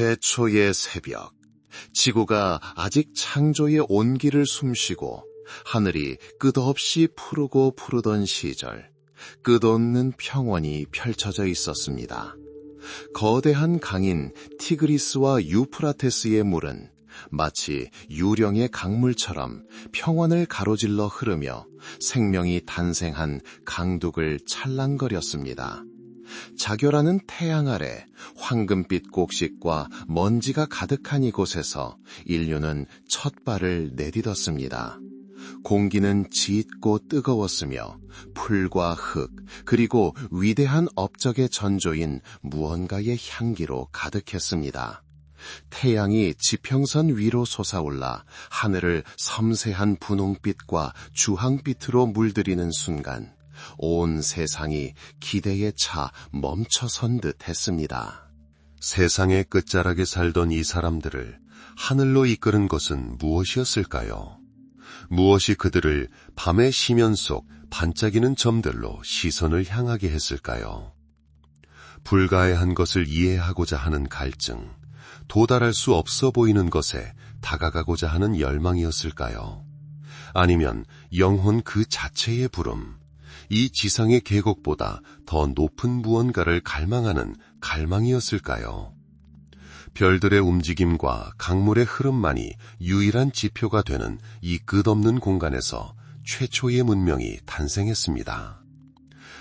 최초의 새벽, 지구가 아직 창조의 온기를 숨쉬고 하늘이 끝없이 푸르고 푸르던 시절, 끝없는 평원이 펼쳐져 있었습니다. 거대한 강인 티그리스와 유프라테스의 물은 마치 유령의 강물처럼 평원을 가로질러 흐르며 생명이 탄생한 강둑을 찰랑거렸습니다. 자결하는 태양 아래 황금빛 곡식과 먼지가 가득한 이곳에서 인류는 첫 발을 내딛었습니다. 공기는 짙고 뜨거웠으며 풀과 흙, 그리고 위대한 업적의 전조인 무언가의 향기로 가득했습니다. 태양이 지평선 위로 솟아올라 하늘을 섬세한 분홍빛과 주황빛으로 물들이는 순간 온 세상이 기대에 차 멈춰선 듯 했습니다. 세상의 끝자락에 살던 이 사람들을 하늘로 이끄는 것은 무엇이었을까요? 무엇이 그들을 밤의 심연 속 반짝이는 점들로 시선을 향하게 했을까요? 불가해한 것을 이해하고자 하는 갈증, 도달할 수 없어 보이는 것에 다가가고자 하는 열망이었을까요? 아니면 영혼 그 자체의 부름, 이 지상의 계곡보다 더 높은 무언가를 갈망하는 갈망이었을까요? 별들의 움직임과 강물의 흐름만이 유일한 지표가 되는 이 끝없는 공간에서 최초의 문명이 탄생했습니다.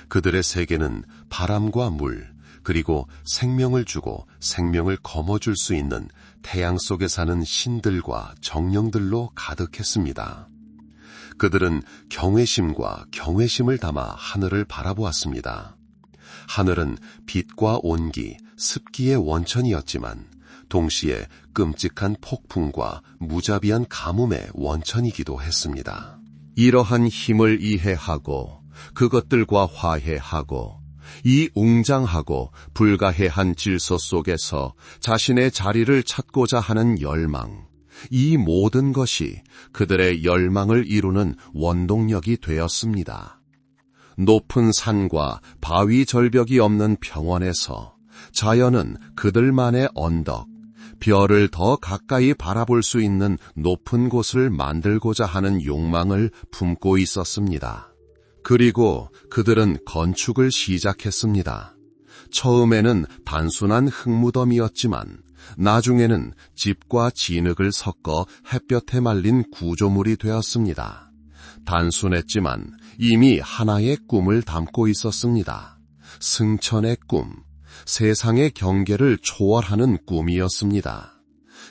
그들의 세계는 바람과 물, 그리고 생명을 주고 생명을 거머쥘 수 있는 태양 속에 사는 신들과 정령들로 가득했습니다. 그들은 경외심과 경외심을 담아 하늘을 바라보았습니다. 하늘은 빛과 온기, 습기의 원천이었지만 동시에 끔찍한 폭풍과 무자비한 가뭄의 원천이기도 했습니다. 이러한 힘을 이해하고 그것들과 화해하고 이 웅장하고 불가해한 질서 속에서 자신의 자리를 찾고자 하는 열망, 이 모든 것이 그들의 열망을 이루는 원동력이 되었습니다. 높은 산과 바위 절벽이 없는 평원에서 자연은 그들만의 언덕, 별을 더 가까이 바라볼 수 있는 높은 곳을 만들고자 하는 욕망을 품고 있었습니다. 그리고 그들은 건축을 시작했습니다. 처음에는 단순한 흙무덤이었지만 나중에는 집과 진흙을 섞어 햇볕에 말린 구조물이 되었습니다. 단순했지만 이미 하나의 꿈을 담고 있었습니다. 승천의 꿈, 세상의 경계를 초월하는 꿈이었습니다.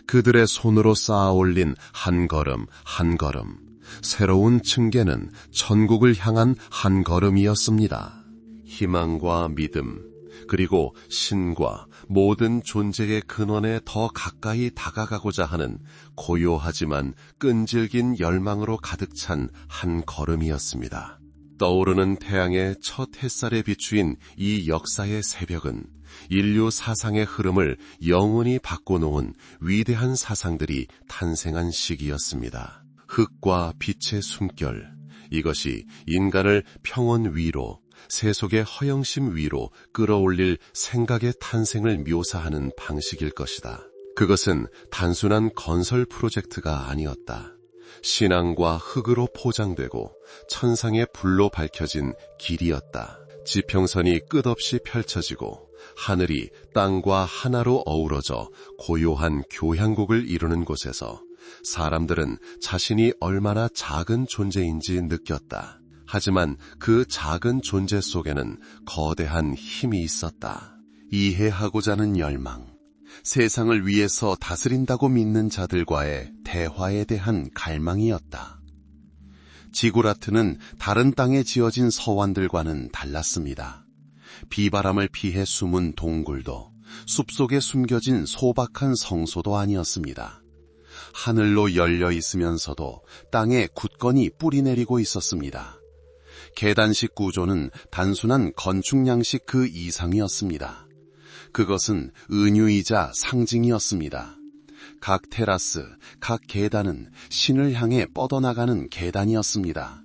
그들의 손으로 쌓아 올린 한 걸음 한 걸음, 새로운 층계는 천국을 향한 한 걸음이었습니다. 희망과 믿음, 그리고 신과 모든 존재의 근원에 더 가까이 다가가고자 하는 고요하지만 끈질긴 열망으로 가득 찬 한 걸음이었습니다. 떠오르는 태양의 첫 햇살에 비추인 이 역사의 새벽은 인류 사상의 흐름을 영원히 바꿔놓은 위대한 사상들이 탄생한 시기였습니다. 흙과 빛의 숨결, 이것이 인간을 평온 위로, 세속의 허영심 위로 끌어올릴 생각의 탄생을 묘사하는 방식일 것이다. 그것은 단순한 건설 프로젝트가 아니었다. 신앙과 흙으로 포장되고 천상의 불로 밝혀진 길이었다. 지평선이 끝없이 펼쳐지고 하늘이 땅과 하나로 어우러져 고요한 교향곡을 이루는 곳에서 사람들은 자신이 얼마나 작은 존재인지 느꼈다. 하지만 그 작은 존재 속에는 거대한 힘이 있었다. 이해하고자 하는 열망, 세상을 위해서 다스린다고 믿는 자들과의 대화에 대한 갈망이었다. 지구라트는 다른 땅에 지어진 서원들과는 달랐습니다. 비바람을 피해 숨은 동굴도, 숲속에 숨겨진 소박한 성소도 아니었습니다. 하늘로 열려 있으면서도 땅에 굳건히 뿌리 내리고 있었습니다. 계단식 구조는 단순한 건축 양식 그 이상이었습니다. 그것은 은유이자 상징이었습니다. 각 테라스, 각 계단은 신을 향해 뻗어나가는 계단이었습니다.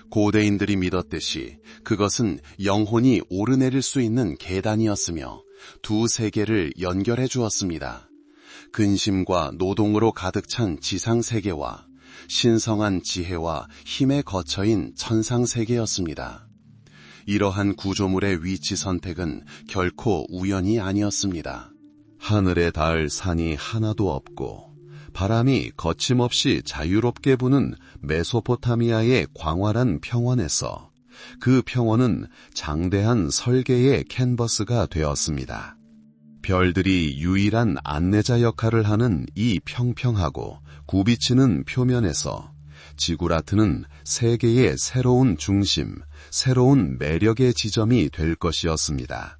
고대인들이 믿었듯이 그것은 영혼이 오르내릴 수 있는 계단이었으며 두 세계를 연결해 주었습니다. 근심과 노동으로 가득 찬 지상세계와 신성한 지혜와 힘에 거처인 천상세계였습니다. 이러한 구조물의 위치 선택은 결코 우연이 아니었습니다. 하늘에 닿을 산이 하나도 없고 바람이 거침없이 자유롭게 부는 메소포타미아의 광활한 평원에서 그 평원은 장대한 설계의 캔버스가 되었습니다. 별들이 유일한 안내자 역할을 하는 이 평평하고 굽이치는 표면에서 지구라트는 세계의 새로운 중심, 새로운 매력의 지점이 될 것이었습니다.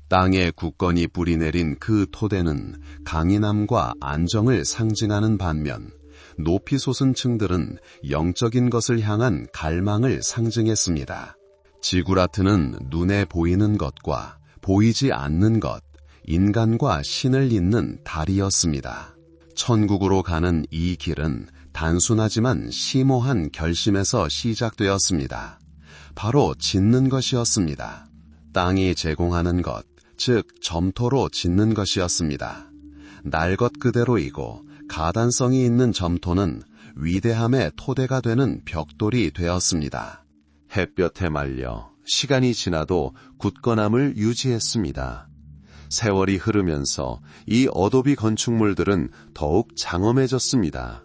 땅에 굳건히 뿌리내린 그 토대는 강인함과 안정을 상징하는 반면 높이 솟은 층들은 영적인 것을 향한 갈망을 상징했습니다. 지구라트는 눈에 보이는 것과 보이지 않는 것, 인간과 신을 잇는 달이었습니다. 천국으로 가는 이 길은 단순하지만 심오한 결심에서 시작되었습니다. 바로 짓는 것이었습니다. 땅이 제공하는 것, 즉 점토로 짓는 것이었습니다. 날 것 그대로이고 가단성이 있는 점토는 위대함의 토대가 되는 벽돌이 되었습니다. 햇볕에 말려 시간이 지나도 굳건함을 유지했습니다. 세월이 흐르면서 이 어도비 건축물들은 더욱 장엄해졌습니다.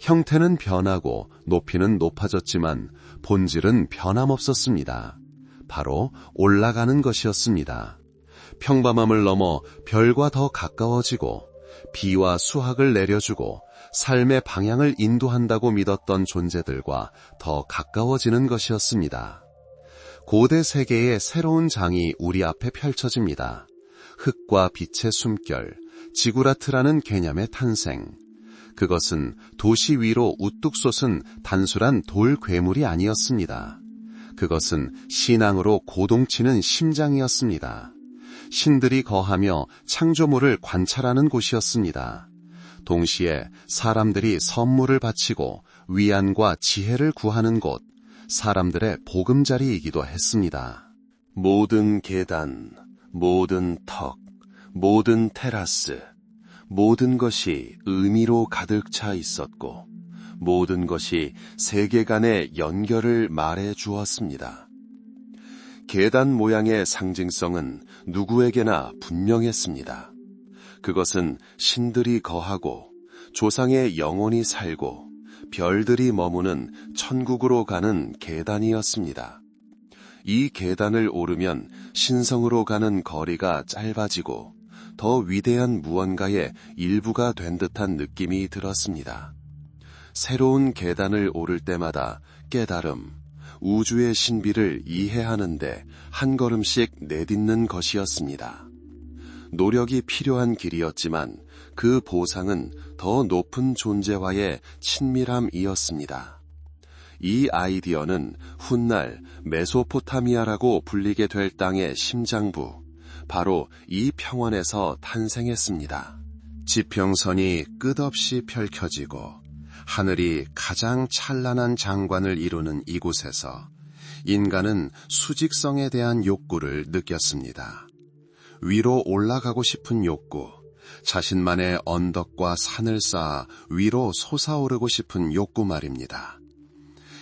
형태는 변하고 높이는 높아졌지만 본질은 변함없었습니다. 바로 올라가는 것이었습니다. 평범함을 넘어 별과 더 가까워지고 비와 수확을 내려주고 삶의 방향을 인도한다고 믿었던 존재들과 더 가까워지는 것이었습니다. 고대 세계의 새로운 장이 우리 앞에 펼쳐집니다. 흙과 빛의 숨결, 지구라트라는 개념의 탄생. 그것은 도시 위로 우뚝 솟은 단순한 돌 괴물이 아니었습니다. 그것은 신앙으로 고동치는 심장이었습니다. 신들이 거하며 창조물을 관찰하는 곳이었습니다. 동시에 사람들이 선물을 바치고 위안과 지혜를 구하는 곳, 사람들의 보금자리이기도 했습니다. 모든 계단, 모든 턱, 모든 테라스, 모든 것이 의미로 가득 차 있었고 모든 것이 세계간의 연결을 말해 주었습니다. 계단 모양의 상징성은 누구에게나 분명했습니다. 그것은 신들이 거하고 조상의 영혼이 살고 별들이 머무는 천국으로 가는 계단이었습니다. 이 계단을 오르면 신성으로 가는 거리가 짧아지고 더 위대한 무언가의 일부가 된 듯한 느낌이 들었습니다. 새로운 계단을 오를 때마다 깨달음, 우주의 신비를 이해하는데 한 걸음씩 내딛는 것이었습니다. 노력이 필요한 길이었지만 그 보상은 더 높은 존재와의 친밀함이었습니다. 이 아이디어는 훗날 메소포타미아라고 불리게 될 땅의 심장부, 바로 이 평원에서 탄생했습니다. 지평선이 끝없이 펼쳐지고 하늘이 가장 찬란한 장관을 이루는 이곳에서 인간은 수직성에 대한 욕구를 느꼈습니다. 위로 올라가고 싶은 욕구, 자신만의 언덕과 산을 쌓아 위로 솟아오르고 싶은 욕구 말입니다.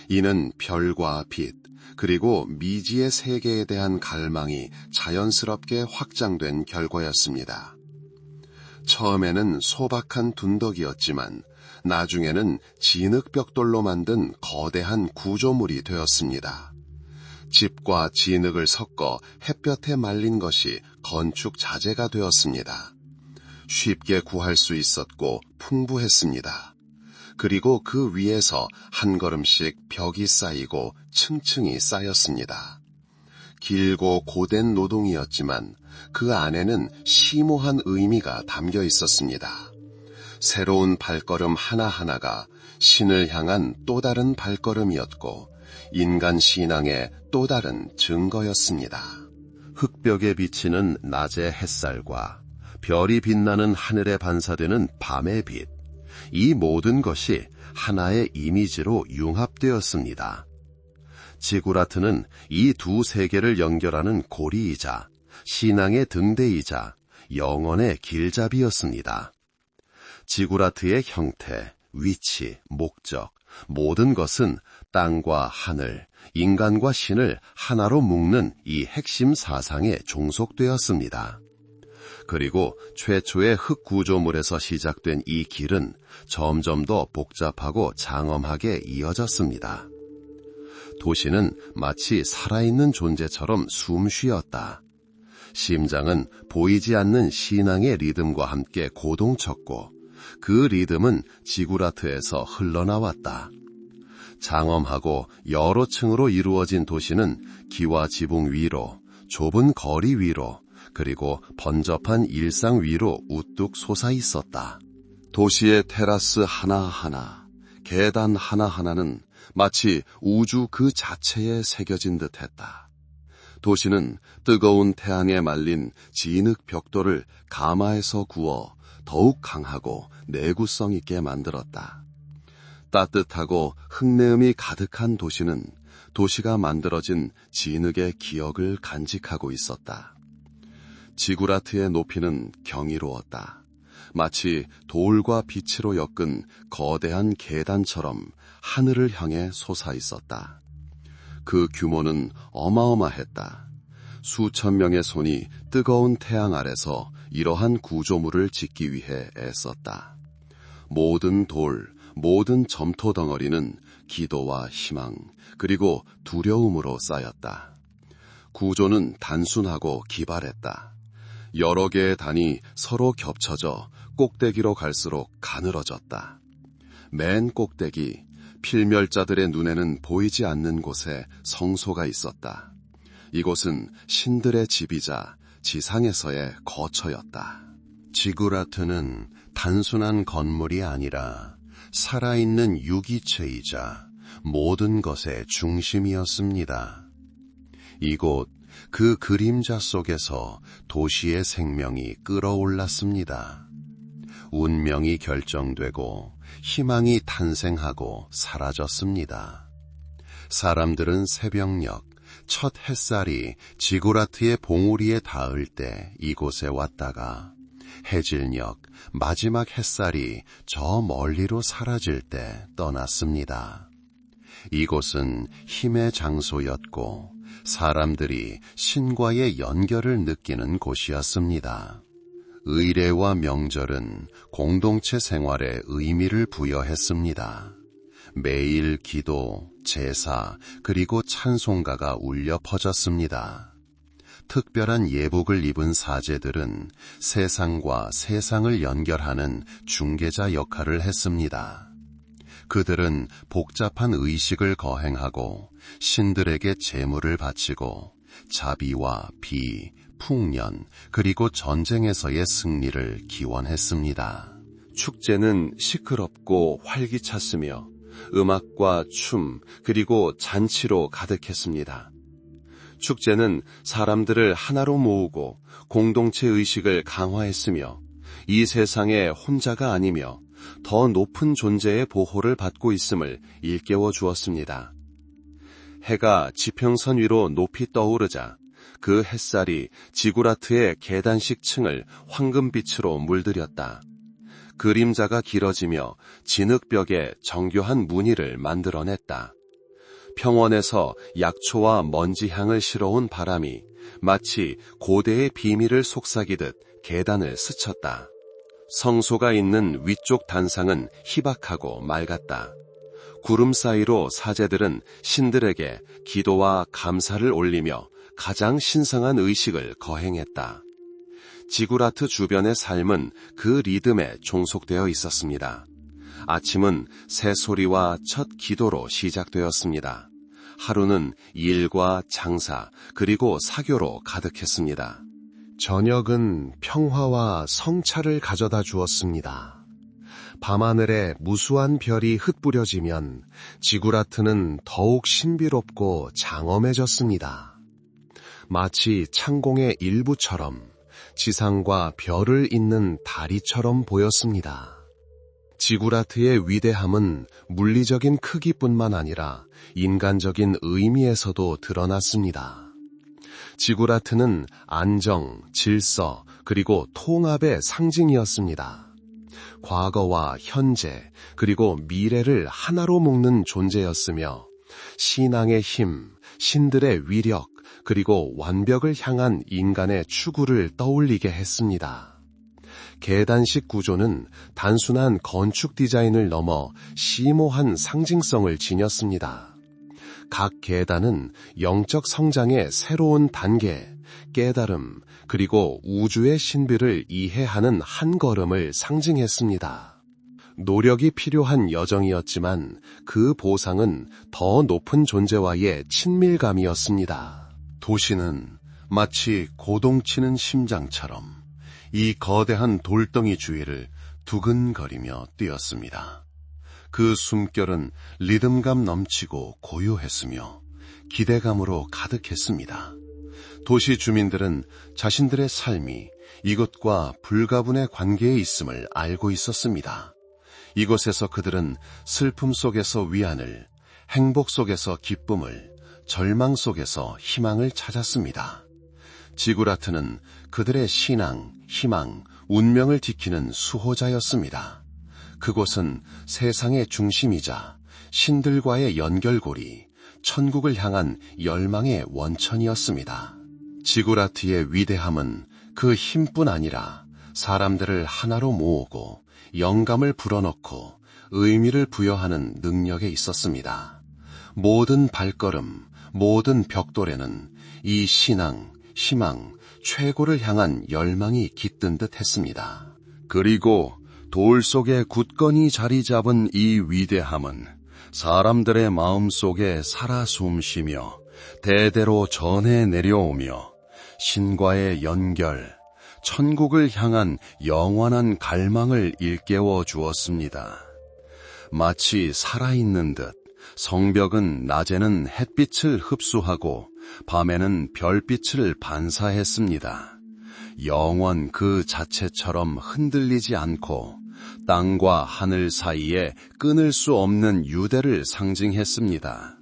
이는 별과 빛, 그리고 미지의 세계에 대한 갈망이 자연스럽게 확장된 결과였습니다. 처음에는 소박한 둔덕이었지만 나중에는 진흙벽돌로 만든 거대한 구조물이 되었습니다. 집과 진흙을 섞어 햇볕에 말린 것이 건축 자재가 되었습니다. 쉽게 구할 수 있었고 풍부했습니다. 그리고 그 위에서 한 걸음씩 벽이 쌓이고 층층이 쌓였습니다. 길고 고된 노동이었지만 그 안에는 심오한 의미가 담겨 있었습니다. 새로운 발걸음 하나하나가 신을 향한 또 다른 발걸음이었고 인간 신앙의 또 다른 증거였습니다. 흙벽에 비치는 낮의 햇살과 별이 빛나는 하늘에 반사되는 밤의 빛, 이 모든 것이 하나의 이미지로 융합되었습니다. 지구라트는 이 두 세계를 연결하는 고리이자 신앙의 등대이자 영혼의 길잡이였습니다. 지구라트의 형태, 위치, 목적, 모든 것은 땅과 하늘, 인간과 신을 하나로 묶는 이 핵심 사상에 종속되었습니다. 그리고 최초의 흙 구조물에서 시작된 이 길은 점점 더 복잡하고 장엄하게 이어졌습니다. 도시는 마치 살아있는 존재처럼 숨쉬었다. 심장은 보이지 않는 신앙의 리듬과 함께 고동쳤고 그 리듬은 지구라트에서 흘러나왔다. 장엄하고 여러 층으로 이루어진 도시는 기와 지붕 위로, 좁은 거리 위로, 그리고 번잡한 일상 위로 우뚝 솟아 있었다. 도시의 테라스 하나하나, 계단 하나하나는 마치 우주 그 자체에 새겨진 듯했다. 도시는 뜨거운 태양에 말린 진흙 벽돌을 가마에서 구워 더욱 강하고 내구성 있게 만들었다. 따뜻하고 흙내음이 가득한 도시는 도시가 만들어진 진흙의 기억을 간직하고 있었다. 지구라트의 높이는 경이로웠다. 마치 돌과 빛으로 엮은 거대한 계단처럼 하늘을 향해 솟아 있었다. 그 규모는 어마어마했다. 수천 명의 손이 뜨거운 태양 아래서 이러한 구조물을 짓기 위해 애썼다. 모든 돌, 모든 점토 덩어리는 기도와 희망, 그리고 두려움으로 쌓였다. 구조는 단순하고 기발했다. 여러 개의 단이 서로 겹쳐져 꼭대기로 갈수록 가늘어졌다. 맨 꼭대기, 필멸자들의 눈에는 보이지 않는 곳에 성소가 있었다. 이곳은 신들의 집이자 지상에서의 거처였다. 지구라트는 단순한 건물이 아니라 살아있는 유기체이자 모든 것의 중심이었습니다. 이곳 그 그림자 속에서 도시의 생명이 끌어올랐습니다. 운명이 결정되고 희망이 탄생하고 사라졌습니다. 사람들은 새벽녘 첫 햇살이 지구라트의 봉우리에 닿을 때 이곳에 왔다가 해질녘 마지막 햇살이 저 멀리로 사라질 때 떠났습니다. 이곳은 힘의 장소였고 사람들이 신과의 연결을 느끼는 곳이었습니다. 의례와 명절은 공동체 생활에 의미를 부여했습니다. 매일 기도, 제사, 그리고 찬송가가 울려 퍼졌습니다. 특별한 예복을 입은 사제들은 세상과 세상을 연결하는 중개자 역할을 했습니다. 그들은 복잡한 의식을 거행하고 신들에게 제물을 바치고 자비와 비, 풍년, 그리고 전쟁에서의 승리를 기원했습니다. 축제는 시끄럽고 활기찼으며 음악과 춤, 그리고 잔치로 가득했습니다. 축제는 사람들을 하나로 모으고 공동체 의식을 강화했으며 이 세상에 혼자가 아니며 더 높은 존재의 보호를 받고 있음을 일깨워 주었습니다. 해가 지평선 위로 높이 떠오르자 그 햇살이 지구라트의 계단식 층을 황금빛으로 물들였다. 그림자가 길어지며 진흙벽에 정교한 무늬를 만들어냈다. 평원에서 약초와 먼지 향을 실어온 바람이 마치 고대의 비밀을 속삭이듯 계단을 스쳤다. 성소가 있는 위쪽 단상은 희박하고 맑았다. 구름 사이로 사제들은 신들에게 기도와 감사를 올리며 가장 신성한 의식을 거행했다. 지구라트 주변의 삶은 그 리듬에 종속되어 있었습니다. 아침은 새소리와 첫 기도로 시작되었습니다. 하루는 일과 장사 그리고 사교로 가득했습니다. 저녁은 평화와 성찰을 가져다 주었습니다. 밤하늘에 무수한 별이 흩뿌려지면 지구라트는 더욱 신비롭고 장엄해졌습니다. 마치 창공의 일부처럼 지상과 별을 잇는 다리처럼 보였습니다. 지구라트의 위대함은 물리적인 크기뿐만 아니라 인간적인 의미에서도 드러났습니다. 지구라트는 안정, 질서, 그리고 통합의 상징이었습니다. 과거와 현재 그리고 미래를 하나로 묶는 존재였으며 신앙의 힘, 신들의 위력 그리고 완벽을 향한 인간의 추구를 떠올리게 했습니다. 계단식 구조는 단순한 건축 디자인을 넘어 심오한 상징성을 지녔습니다. 각 계단은 영적 성장의 새로운 단계, 깨달음, 그리고 우주의 신비를 이해하는 한 걸음을 상징했습니다. 노력이 필요한 여정이었지만 그 보상은 더 높은 존재와의 친밀감이었습니다. 도시는 마치 고동치는 심장처럼 이 거대한 돌덩이 주위를 두근거리며 뛰었습니다. 그 숨결은 리듬감 넘치고 고요했으며 기대감으로 가득했습니다. 도시 주민들은 자신들의 삶이 이곳과 불가분의 관계에 있음을 알고 있었습니다. 이곳에서 그들은 슬픔 속에서 위안을, 행복 속에서 기쁨을, 절망 속에서 희망을 찾았습니다. 지구라트는 그들의 신앙, 희망, 운명을 지키는 수호자였습니다. 그곳은 세상의 중심이자 신들과의 연결고리, 천국을 향한 열망의 원천이었습니다. 지구라트의 위대함은 그 힘뿐 아니라 사람들을 하나로 모으고 영감을 불어넣고 의미를 부여하는 능력에 있었습니다. 모든 발걸음, 모든 벽돌에는 이 신앙, 희망, 최고를 향한 열망이 깃든 듯 했습니다. 그리고 돌 속에 굳건히 자리 잡은 이 위대함은 사람들의 마음 속에 살아 숨쉬며 대대로 전해 내려오며 신과의 연결, 천국을 향한 영원한 갈망을 일깨워 주었습니다. 마치 살아있는 듯 성벽은 낮에는 햇빛을 흡수하고 밤에는 별빛을 반사했습니다. 영원 그 자체처럼 흔들리지 않고 땅과 하늘 사이에 끊을 수 없는 유대를 상징했습니다.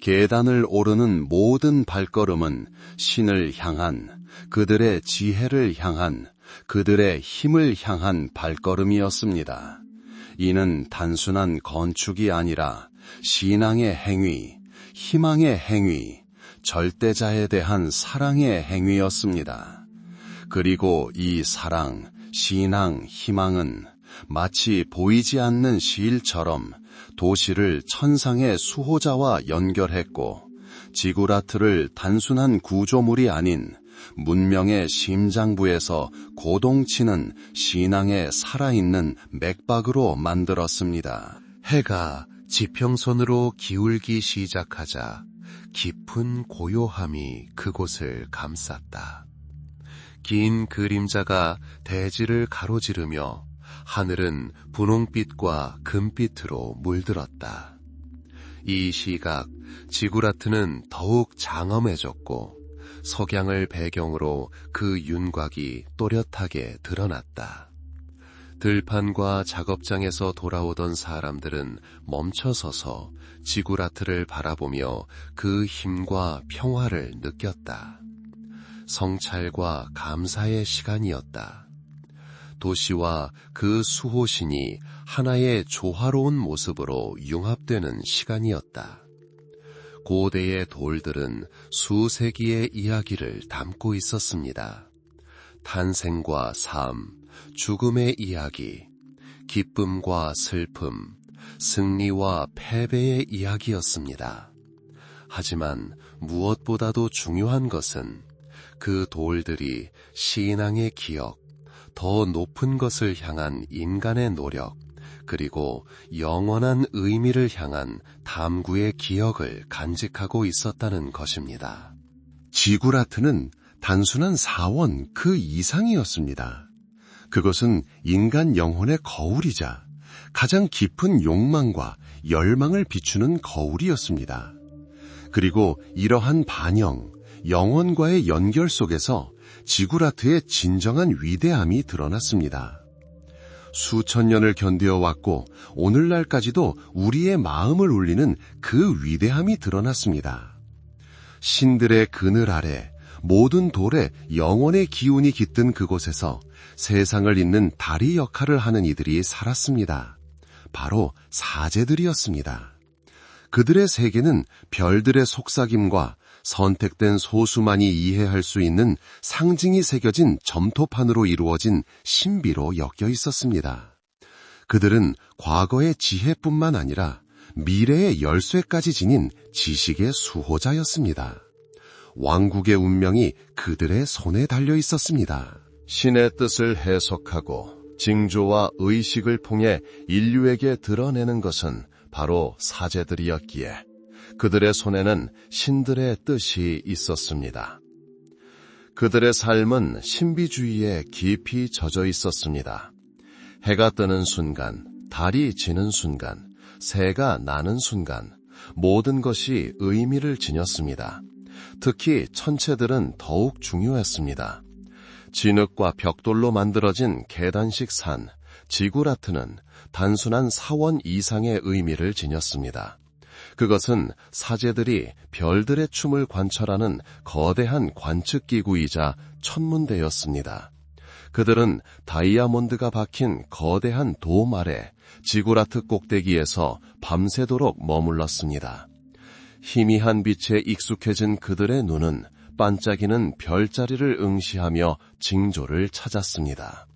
계단을 오르는 모든 발걸음은 신을 향한, 그들의 지혜를 향한, 그들의 힘을 향한 발걸음이었습니다. 이는 단순한 건축이 아니라 신앙의 행위, 희망의 행위, 절대자에 대한 사랑의 행위였습니다. 그리고 이 사랑, 신앙, 희망은 마치 보이지 않는 시일처럼 도시를 천상의 수호자와 연결했고 지구라트를 단순한 구조물이 아닌 문명의 심장부에서 고동치는 신앙의 살아있는 맥박으로 만들었습니다. 해가 지평선으로 기울기 시작하자 깊은 고요함이 그곳을 감쌌다. 긴 그림자가 대지를 가로지르며 하늘은 분홍빛과 금빛으로 물들었다. 이 시각 지구라트는 더욱 장엄해졌고 석양을 배경으로 그 윤곽이 또렷하게 드러났다. 들판과 작업장에서 돌아오던 사람들은 멈춰서서 지구라트를 바라보며 그 힘과 평화를 느꼈다. 성찰과 감사의 시간이었다. 도시와 그 수호신이 하나의 조화로운 모습으로 융합되는 시간이었다. 고대의 돌들은 수세기의 이야기를 담고 있었습니다. 탄생과 삶, 죽음의 이야기, 기쁨과 슬픔, 승리와 패배의 이야기였습니다. 하지만 무엇보다도 중요한 것은 그 돌들이 신앙의 기억, 더 높은 것을 향한 인간의 노력, 그리고 영원한 의미를 향한 탐구의 기억을 간직하고 있었다는 것입니다. 지구라트는 단순한 사원 그 이상이었습니다. 그것은 인간 영혼의 거울이자 가장 깊은 욕망과 열망을 비추는 거울이었습니다. 그리고 이러한 반영, 영혼과의 연결 속에서 지구라트의 진정한 위대함이 드러났습니다. 수천 년을 견뎌왔고 오늘날까지도 우리의 마음을 울리는 그 위대함이 드러났습니다. 신들의 그늘 아래 모든 돌에 영원의 기운이 깃든 그곳에서 세상을 잇는 다리 역할을 하는 이들이 살았습니다. 바로 사제들이었습니다. 그들의 세계는 별들의 속삭임과 선택된 소수만이 이해할 수 있는 상징이 새겨진 점토판으로 이루어진 신비로 엮여 있었습니다. 그들은 과거의 지혜뿐만 아니라 미래의 열쇠까지 지닌 지식의 수호자였습니다. 왕국의 운명이 그들의 손에 달려 있었습니다. 신의 뜻을 해석하고 징조와 의식을 통해 인류에게 드러내는 것은 바로 사제들이었기에 그들의 손에는 신들의 뜻이 있었습니다. 그들의 삶은 신비주의에 깊이 젖어 있었습니다. 해가 뜨는 순간, 달이 지는 순간, 새가 나는 순간 모든 것이 의미를 지녔습니다. 특히 천체들은 더욱 중요했습니다. 진흙과 벽돌로 만들어진 계단식 산, 지구라트는 단순한 사원 이상의 의미를 지녔습니다. 그것은 사제들이 별들의 춤을 관찰하는 거대한 관측기구이자 천문대였습니다. 그들은 다이아몬드가 박힌 거대한 돔 아래 지구라트 꼭대기에서 밤새도록 머물렀습니다. 희미한 빛에 익숙해진 그들의 눈은 반짝이는 별자리를 응시하며 징조를 찾았습니다.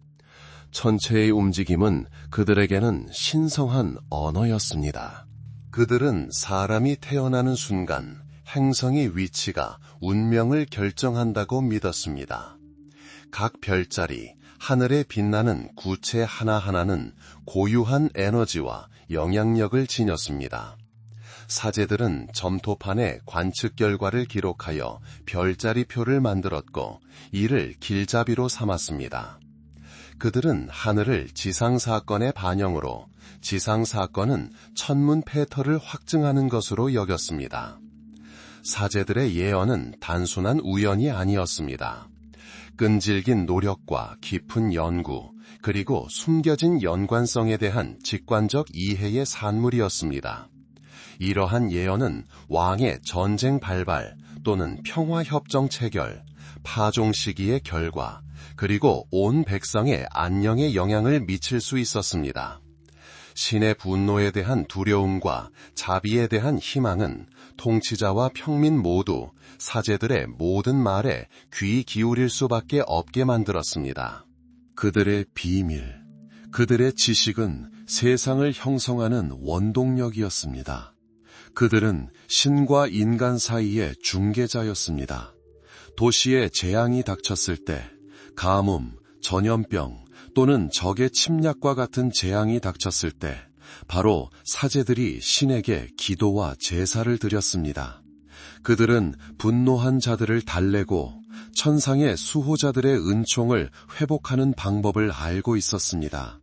천체의 움직임은 그들에게는 신성한 언어였습니다. 그들은 사람이 태어나는 순간 행성의 위치가 운명을 결정한다고 믿었습니다. 각 별자리, 하늘에 빛나는 구체 하나하나는 고유한 에너지와 영향력을 지녔습니다. 사제들은 점토판에 관측 결과를 기록하여 별자리표를 만들었고 이를 길잡이로 삼았습니다. 그들은 하늘을 지상사건의 반영으로 지상사건은 천문 패턴을 확증하는 것으로 여겼습니다. 사제들의 예언은 단순한 우연이 아니었습니다. 끈질긴 노력과 깊은 연구, 그리고 숨겨진 연관성에 대한 직관적 이해의 산물이었습니다. 이러한 예언은 왕의 전쟁 발발 또는 평화협정 체결, 파종 시기의 결과, 그리고 온 백성의 안녕에 영향을 미칠 수 있었습니다. 신의 분노에 대한 두려움과 자비에 대한 희망은 통치자와 평민 모두 사제들의 모든 말에 귀 기울일 수밖에 없게 만들었습니다. 그들의 비밀, 그들의 지식은 세상을 형성하는 원동력이었습니다. 그들은 신과 인간 사이의 중개자였습니다. 도시에 재앙이 닥쳤을 때 가뭄, 전염병 또는 적의 침략과 같은 재앙이 닥쳤을 때 바로 사제들이 신에게 기도와 제사를 드렸습니다. 그들은 분노한 자들을 달래고 천상의 수호자들의 은총을 회복하는 방법을 알고 있었습니다.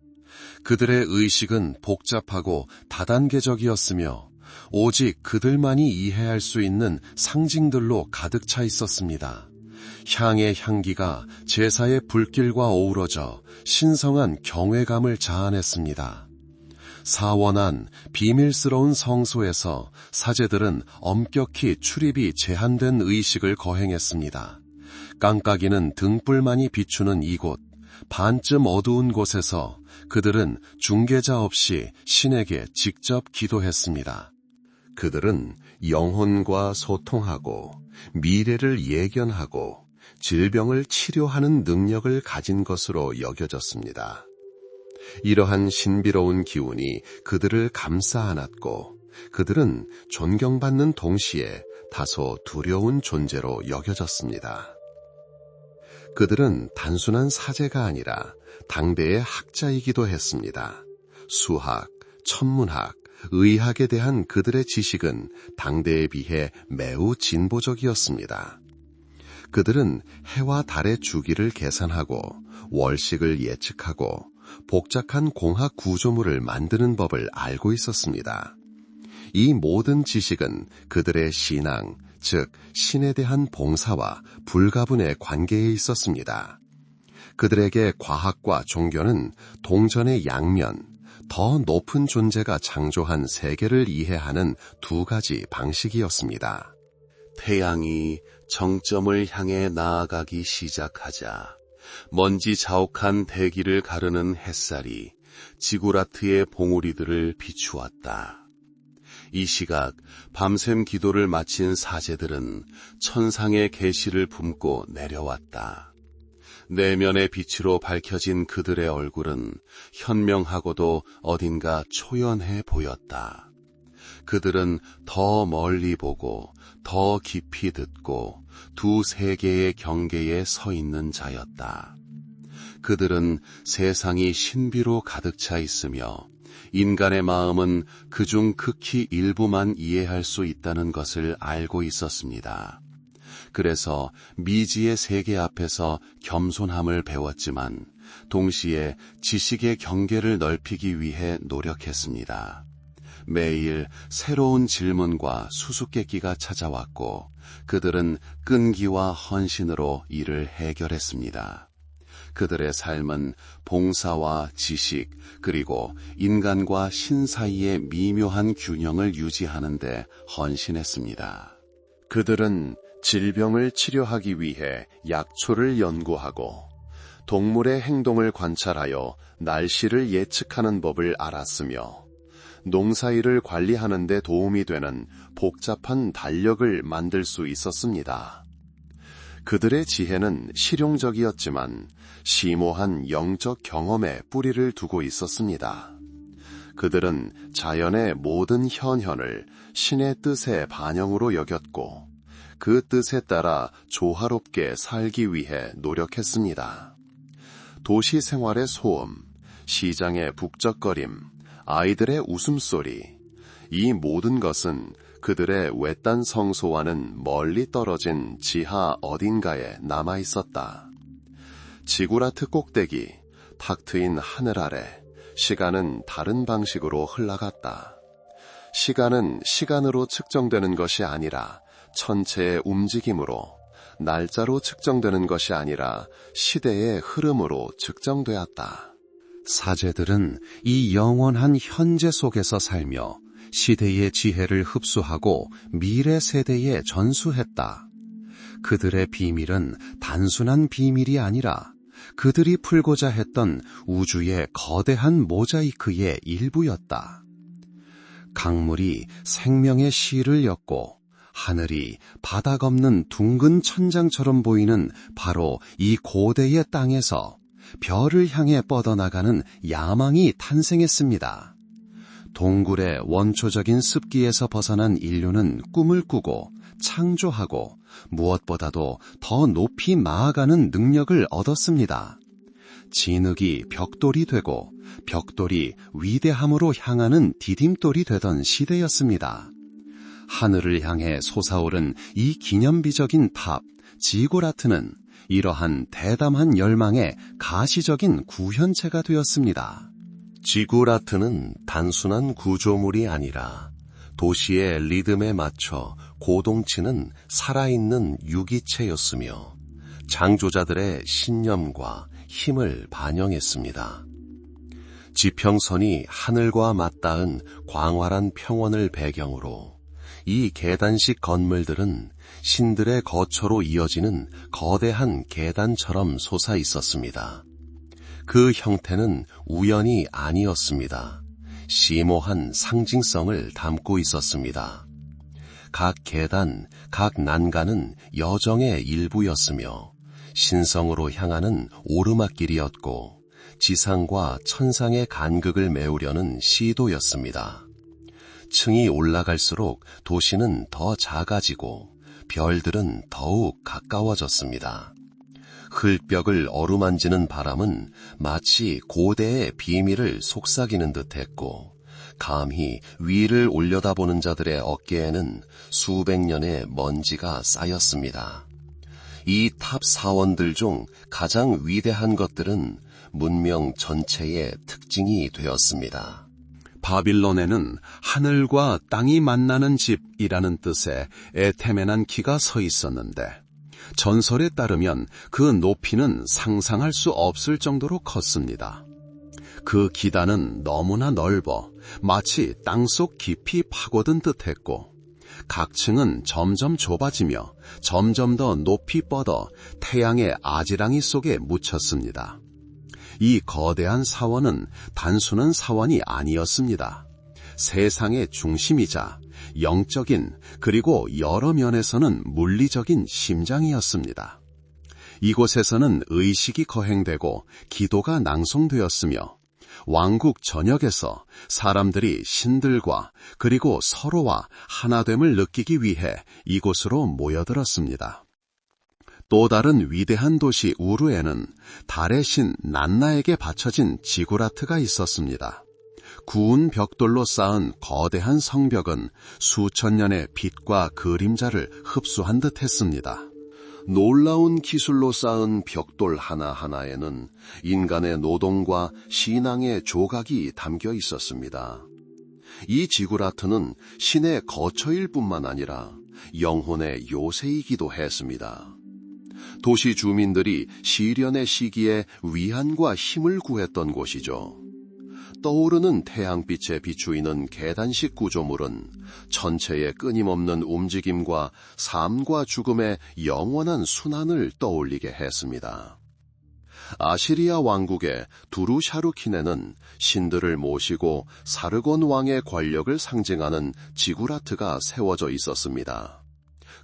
그들의 의식은 복잡하고 다단계적이었으며 오직 그들만이 이해할 수 있는 상징들로 가득 차 있었습니다. 향의 향기가 제사의 불길과 어우러져 신성한 경외감을 자아냈습니다. 사원한 비밀스러운 성소에서 사제들은 엄격히 출입이 제한된 의식을 거행했습니다. 깡까기는 등불만이 비추는 이곳, 반쯤 어두운 곳에서 그들은 중개자 없이 신에게 직접 기도했습니다. 그들은 영혼과 소통하고 미래를 예견하고 질병을 치료하는 능력을 가진 것으로 여겨졌습니다. 이러한 신비로운 기운이 그들을 감싸 안았고 그들은 존경받는 동시에 다소 두려운 존재로 여겨졌습니다. 그들은 단순한 사제가 아니라 당대의 학자이기도 했습니다. 수학, 천문학, 의학에 대한 그들의 지식은 당대에 비해 매우 진보적이었습니다. 그들은 해와 달의 주기를 계산하고 월식을 예측하고 복잡한 공학 구조물을 만드는 법을 알고 있었습니다. 이 모든 지식은 그들의 신앙, 즉 신에 대한 봉사와 불가분의 관계에 있었습니다. 그들에게 과학과 종교는 동전의 양면, 더 높은 존재가 창조한 세계를 이해하는 두 가지 방식이었습니다. 태양이 정점을 향해 나아가기 시작하자 먼지 자욱한 대기를 가르는 햇살이 지구라트의 봉우리들을 비추었다. 이 시각 밤샘 기도를 마친 사제들은 천상의 계시를 품고 내려왔다. 내면의 빛으로 밝혀진 그들의 얼굴은 현명하고도 어딘가 초연해 보였다. 그들은 더 멀리 보고 더 깊이 듣고 두 세계의 경계에 서 있는 자였다. 그들은 세상이 신비로 가득 차 있으며 인간의 마음은 그중 극히 일부만 이해할 수 있다는 것을 알고 있었습니다. 그래서 미지의 세계 앞에서 겸손함을 배웠지만 동시에 지식의 경계를 넓히기 위해 노력했습니다. 매일 새로운 질문과 수수께끼가 찾아왔고 그들은 끈기와 헌신으로 이를 해결했습니다. 그들의 삶은 봉사와 지식 그리고 인간과 신 사이의 미묘한 균형을 유지하는 데 헌신했습니다. 그들은 질병을 치료하기 위해 약초를 연구하고 동물의 행동을 관찰하여 날씨를 예측하는 법을 알았으며 농사일을 관리하는 데 도움이 되는 복잡한 달력을 만들 수 있었습니다. 그들의 지혜는 실용적이었지만 심오한 영적 경험에 뿌리를 두고 있었습니다. 그들은 자연의 모든 현현을 신의 뜻의 반영으로 여겼고 그 뜻에 따라 조화롭게 살기 위해 노력했습니다. 도시 생활의 소음, 시장의 북적거림, 아이들의 웃음소리, 이 모든 것은 그들의 외딴 성소와는 멀리 떨어진 지하 어딘가에 남아 있었다. 지구라트 꼭대기, 탁 트인 하늘 아래, 시간은 다른 방식으로 흘러갔다. 시간은 시간으로 측정되는 것이 아니라 천체의 움직임으로, 날짜로 측정되는 것이 아니라 시대의 흐름으로 측정되었다. 사제들은 이 영원한 현재 속에서 살며 시대의 지혜를 흡수하고 미래 세대에 전수했다. 그들의 비밀은 단순한 비밀이 아니라 그들이 풀고자 했던 우주의 거대한 모자이크의 일부였다. 강물이 생명의 실을 엮고 하늘이 바닥 없는 둥근 천장처럼 보이는 바로 이 고대의 땅에서 별을 향해 뻗어나가는 야망이 탄생했습니다. 동굴의 원초적인 습기에서 벗어난 인류는 꿈을 꾸고 창조하고 무엇보다도 더 높이 나아가는 능력을 얻었습니다. 진흙이 벽돌이 되고 벽돌이 위대함으로 향하는 디딤돌이 되던 시대였습니다. 하늘을 향해 솟아오른 이 기념비적인 탑, 지구라트는 이러한 대담한 열망의 가시적인 구현체가 되었습니다. 지구라트는 단순한 구조물이 아니라 도시의 리듬에 맞춰 고동치는 살아있는 유기체였으며 창조자들의 신념과 힘을 반영했습니다. 지평선이 하늘과 맞닿은 광활한 평원을 배경으로 이 계단식 건물들은 신들의 거처로 이어지는 거대한 계단처럼 솟아 있었습니다. 그 형태는 우연이 아니었습니다. 심오한 상징성을 담고 있었습니다. 각 계단, 각 난간은 여정의 일부였으며 신성으로 향하는 오르막길이었고 지상과 천상의 간극을 메우려는 시도였습니다. 층이 올라갈수록 도시는 더 작아지고 별들은 더욱 가까워졌습니다. 흙벽을 어루만지는 바람은 마치 고대의 비밀을 속삭이는 듯했고 감히 위를 올려다보는 자들의 어깨에는 수백 년의 먼지가 쌓였습니다. 이 탑 사원들 중 가장 위대한 것들은 문명 전체의 특징이 되었습니다. 바빌론에는 하늘과 땅이 만나는 집이라는 뜻의 에테메난 키가 서 있었는데 전설에 따르면 그 높이는 상상할 수 없을 정도로 컸습니다. 그 기단은 너무나 넓어 마치 땅속 깊이 파고든 듯했고 각 층은 점점 좁아지며 점점 더 높이 뻗어 태양의 아지랑이 속에 묻혔습니다. 이 거대한 사원은 단순한 사원이 아니었습니다. 세상의 중심이자 영적인 그리고 여러 면에서는 물리적인 심장이었습니다. 이곳에서는 의식이 거행되고 기도가 낭송되었으며 왕국 전역에서 사람들이 신들과 그리고 서로와 하나됨을 느끼기 위해 이곳으로 모여들었습니다. 또 다른 위대한 도시 우르에는 달의 신 난나에게 바쳐진 지구라트가 있었습니다. 구운 벽돌로 쌓은 거대한 성벽은 수천 년의 빛과 그림자를 흡수한 듯 했습니다. 놀라운 기술로 쌓은 벽돌 하나하나에는 인간의 노동과 신앙의 조각이 담겨 있었습니다. 이 지구라트는 신의 거처일 뿐만 아니라 영혼의 요새이기도 했습니다. 도시 주민들이 시련의 시기에 위안과 힘을 구했던 곳이죠. 떠오르는 태양빛에 비추이는 계단식 구조물은 천체의 끊임없는 움직임과 삶과 죽음의 영원한 순환을 떠올리게 했습니다. 아시리아 왕국의 두루샤르키네는 신들을 모시고 사르곤 왕의 권력을 상징하는 지구라트가 세워져 있었습니다.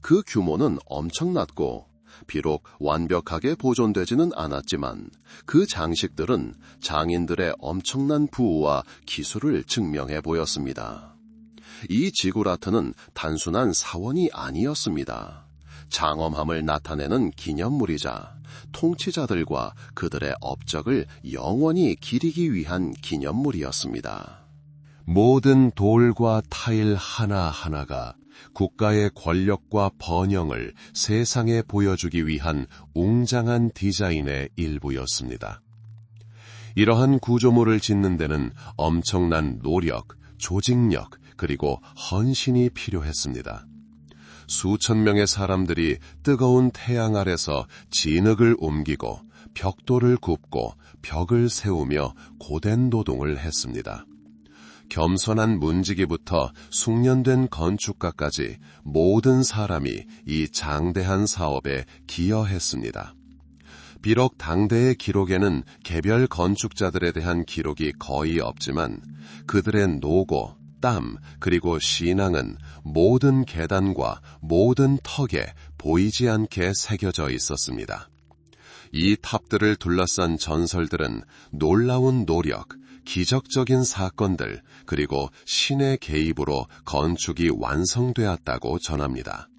그 규모는 엄청났고 비록 완벽하게 보존되지는 않았지만 그 장식들은 장인들의 엄청난 부와 기술을 증명해 보였습니다. 이 지구라트는 단순한 사원이 아니었습니다. 장엄함을 나타내는 기념물이자 통치자들과 그들의 업적을 영원히 기리기 위한 기념물이었습니다. 모든 돌과 타일 하나하나가 국가의 권력과 번영을 세상에 보여주기 위한 웅장한 디자인의 일부였습니다. 이러한 구조물을 짓는 데는 엄청난 노력, 조직력, 그리고 헌신이 필요했습니다. 수천 명의 사람들이 뜨거운 태양 아래서 진흙을 옮기고 벽돌을 굽고 벽을 세우며 고된 노동을 했습니다. 겸손한 문지기부터 숙련된 건축가까지 모든 사람이 이 장대한 사업에 기여했습니다. 비록 당대의 기록에는 개별 건축자들에 대한 기록이 거의 없지만 그들의 노고, 땀, 그리고 신앙은 모든 계단과 모든 턱에 보이지 않게 새겨져 있었습니다. 이 탑들을 둘러싼 전설들은 놀라운 노력, 기적적인 사건들, 그리고 신의 개입으로 건축이 완성되었다고 전합니다.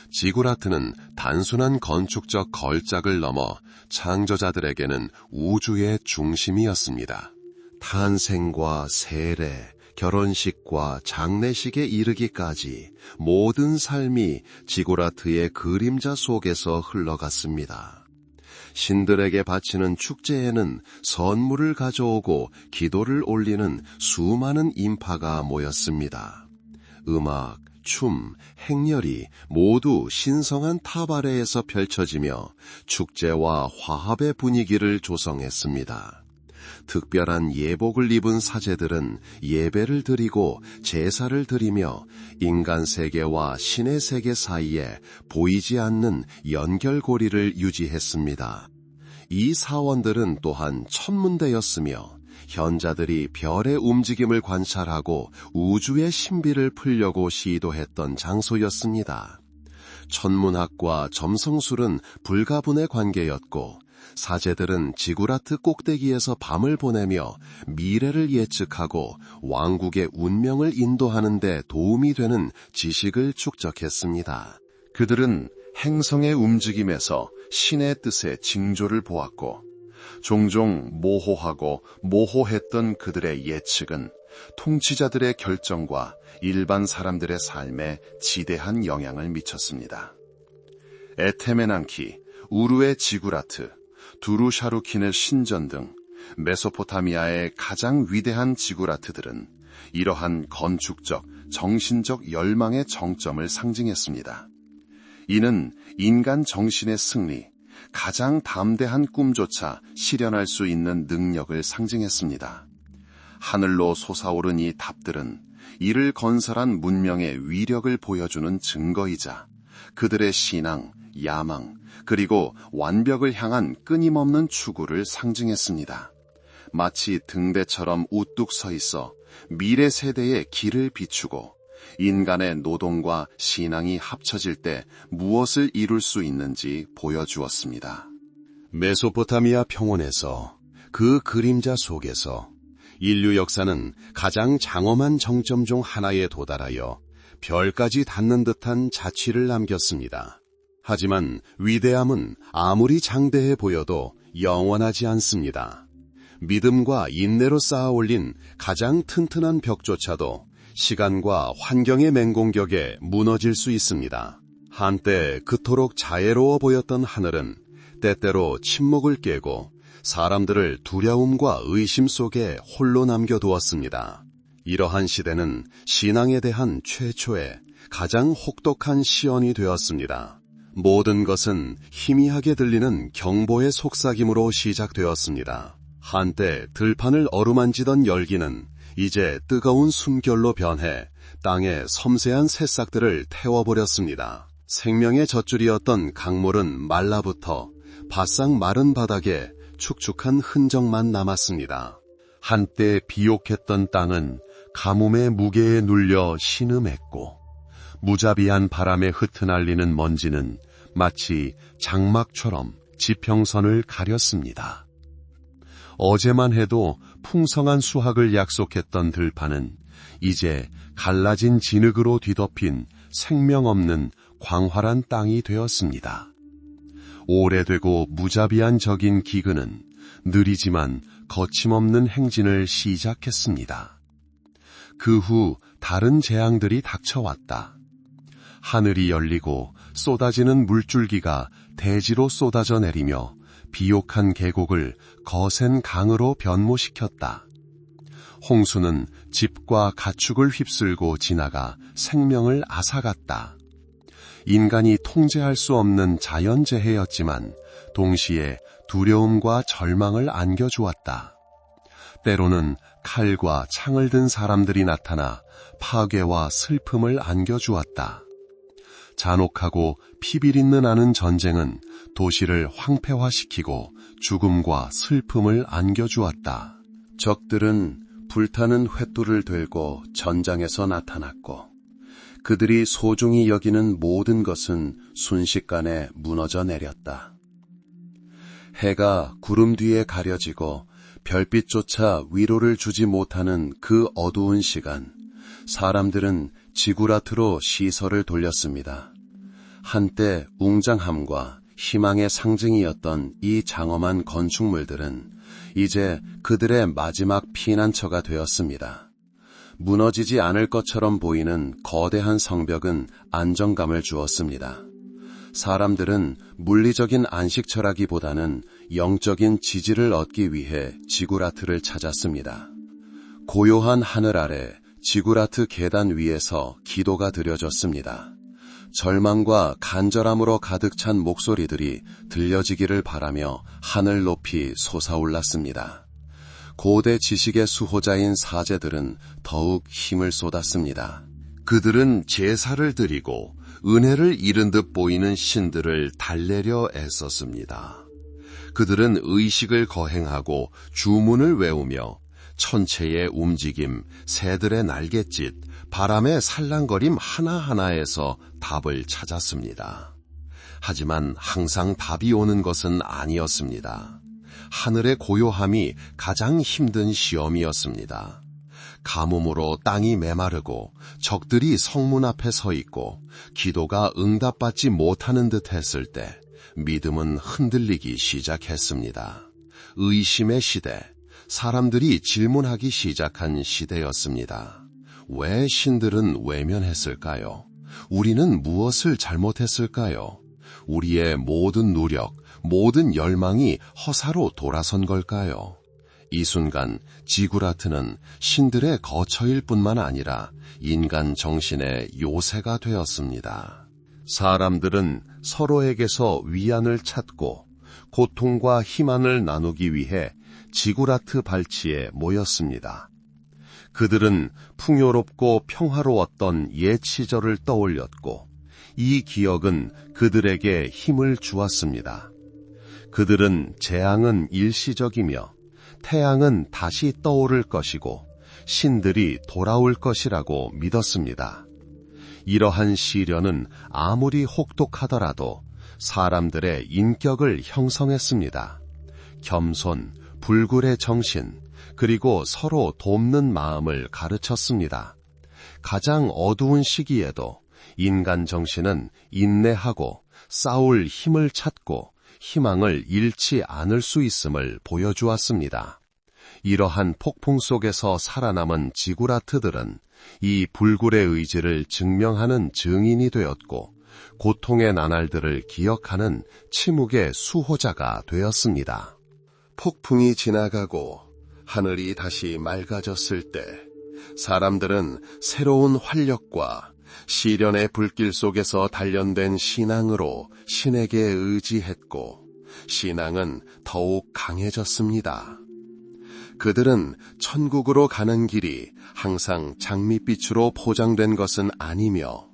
지구라트는 단순한 건축적 걸작을 넘어 창조자들에게는 우주의 중심이었습니다. 탄생과 세례, 결혼식과 장례식에 이르기까지 모든 삶이 지구라트의 그림자 속에서 흘러갔습니다. 신들에게 바치는 축제에는 선물을 가져오고 기도를 올리는 수많은 인파가 모였습니다. 음악, 춤, 행렬이 모두 신성한 탑 아래에서 펼쳐지며 축제와 화합의 분위기를 조성했습니다. 특별한 예복을 입은 사제들은 예배를 드리고 제사를 드리며 인간 세계와 신의 세계 사이에 보이지 않는 연결고리를 유지했습니다. 이 사원들은 또한 천문대였으며 현자들이 별의 움직임을 관찰하고 우주의 신비를 풀려고 시도했던 장소였습니다. 천문학과 점성술은 불가분의 관계였고 사제들은 지구라트 꼭대기에서 밤을 보내며 미래를 예측하고 왕국의 운명을 인도하는 데 도움이 되는 지식을 축적했습니다. 그들은 행성의 움직임에서 신의 뜻의 징조를 보았고 종종 모호하고 모호했던 그들의 예측은 통치자들의 결정과 일반 사람들의 삶에 지대한 영향을 미쳤습니다. 에테메난키, 우르의 지구라트, 두루샤르킨의 신전 등 메소포타미아의 가장 위대한 지구라트들은 이러한 건축적, 정신적 열망의 정점을 상징했습니다. 이는 인간 정신의 승리, 가장 담대한 꿈조차 실현할 수 있는 능력을 상징했습니다. 하늘로 솟아오른 이 탑들은 이를 건설한 문명의 위력을 보여주는 증거이자 그들의 신앙, 야망, 그리고 완벽을 향한 끊임없는 추구를 상징했습니다. 마치 등대처럼 우뚝 서 있어 미래 세대의 길을 비추고 인간의 노동과 신앙이 합쳐질 때 무엇을 이룰 수 있는지 보여주었습니다. 메소포타미아 평원에서 그 그림자 속에서 인류 역사는 가장 장엄한 정점 중 하나에 도달하여 별까지 닿는 듯한 자취를 남겼습니다. 하지만 위대함은 아무리 장대해 보여도 영원하지 않습니다. 믿음과 인내로 쌓아 올린 가장 튼튼한 벽조차도 시간과 환경의 맹공격에 무너질 수 있습니다. 한때 그토록 자애로워 보였던 하늘은 때때로 침묵을 깨고 사람들을 두려움과 의심 속에 홀로 남겨두었습니다. 이러한 시대는 신앙에 대한 최초의 가장 혹독한 시연이 되었습니다. 모든 것은 희미하게 들리는 경보의 속삭임으로 시작되었습니다. 한때 들판을 어루만지던 열기는 이제 뜨거운 숨결로 변해 땅의 섬세한 새싹들을 태워버렸습니다. 생명의 젖줄이었던 강물은 말라붙어 바싹 마른 바닥에 축축한 흔적만 남았습니다. 한때 비옥했던 땅은 가뭄의 무게에 눌려 신음했고 무자비한 바람에 흩어날리는 먼지는 마치 장막처럼 지평선을 가렸습니다. 어제만 해도 풍성한 수확을 약속했던 들판은 이제 갈라진 진흙으로 뒤덮인 생명 없는 광활한 땅이 되었습니다. 오래되고 무자비한 적인 기근은 느리지만 거침없는 행진을 시작했습니다. 그 후 다른 재앙들이 닥쳐왔다. 하늘이 열리고 쏟아지는 물줄기가 대지로 쏟아져 내리며 비옥한 계곡을 거센 강으로 변모시켰다. 홍수는 집과 가축을 휩쓸고 지나가 생명을 앗아갔다. 인간이 통제할 수 없는 자연재해였지만 동시에 두려움과 절망을 안겨주었다. 때로는 칼과 창을 든 사람들이 나타나 파괴와 슬픔을 안겨주었다. 잔혹하고 피비린내 나는 전쟁은 도시를 황폐화시키고 죽음과 슬픔을 안겨주었다. 적들은 불타는 횃불을 들고 전장에서 나타났고 그들이 소중히 여기는 모든 것은 순식간에 무너져 내렸다. 해가 구름 뒤에 가려지고 별빛조차 위로를 주지 못하는 그 어두운 시간, 사람들은 지구라트로 시선을 돌렸습니다. 한때 웅장함과 희망의 상징이었던 이 장엄한 건축물들은 이제 그들의 마지막 피난처가 되었습니다. 무너지지 않을 것처럼 보이는 거대한 성벽은 안정감을 주었습니다. 사람들은 물리적인 안식 철학이보다는 영적인 지지를 얻기 위해 지구라트를 찾았습니다. 고요한 하늘 아래 지구라트 계단 위에서 기도가 드려졌습니다. 절망과 간절함으로 가득 찬 목소리들이 들려지기를 바라며 하늘 높이 솟아올랐습니다. 고대 지식의 수호자인 사제들은 더욱 힘을 쏟았습니다. 그들은 제사를 드리고 은혜를 잃은 듯 보이는 신들을 달래려 애썼습니다. 그들은 의식을 거행하고 주문을 외우며 천체의 움직임, 새들의 날갯짓, 바람의 살랑거림 하나하나에서 답을 찾았습니다. 하지만 항상 답이 오는 것은 아니었습니다. 하늘의 고요함이 가장 힘든 시험이었습니다. 가뭄으로 땅이 메마르고 적들이 성문 앞에 서 있고 기도가 응답받지 못하는 듯 했을 때 믿음은 흔들리기 시작했습니다. 의심의 시대, 사람들이 질문하기 시작한 시대였습니다. 왜 신들은 외면했을까요? 우리는 무엇을 잘못했을까요? 우리의 모든 노력, 모든 열망이 허사로 돌아선 걸까요? 이 순간 지구라트는 신들의 거처일 뿐만 아니라 인간 정신의 요새가 되었습니다. 사람들은 서로에게서 위안을 찾고 고통과 희망을 나누기 위해 지구라트 발치에 모였습니다. 그들은 풍요롭고 평화로웠던 옛 시절을 떠올렸고 이 기억은 그들에게 힘을 주었습니다. 그들은 재앙은 일시적이며 태양은 다시 떠오를 것이고 신들이 돌아올 것이라고 믿었습니다. 이러한 시련은 아무리 혹독하더라도 사람들의 인격을 형성했습니다. 겸손, 불굴의 정신, 그리고 서로 돕는 마음을 가르쳤습니다. 가장 어두운 시기에도 인간 정신은 인내하고 싸울 힘을 찾고 희망을 잃지 않을 수 있음을 보여주었습니다. 이러한 폭풍 속에서 살아남은 지구라트들은 이 불굴의 의지를 증명하는 증인이 되었고 고통의 나날들을 기억하는 침묵의 수호자가 되었습니다. 폭풍이 지나가고 하늘이 다시 맑아졌을 때 사람들은 새로운 활력과 시련의 불길 속에서 단련된 신앙으로 신에게 의지했고 신앙은 더욱 강해졌습니다. 그들은 천국으로 가는 길이 항상 장밋빛으로 포장된 것은 아니며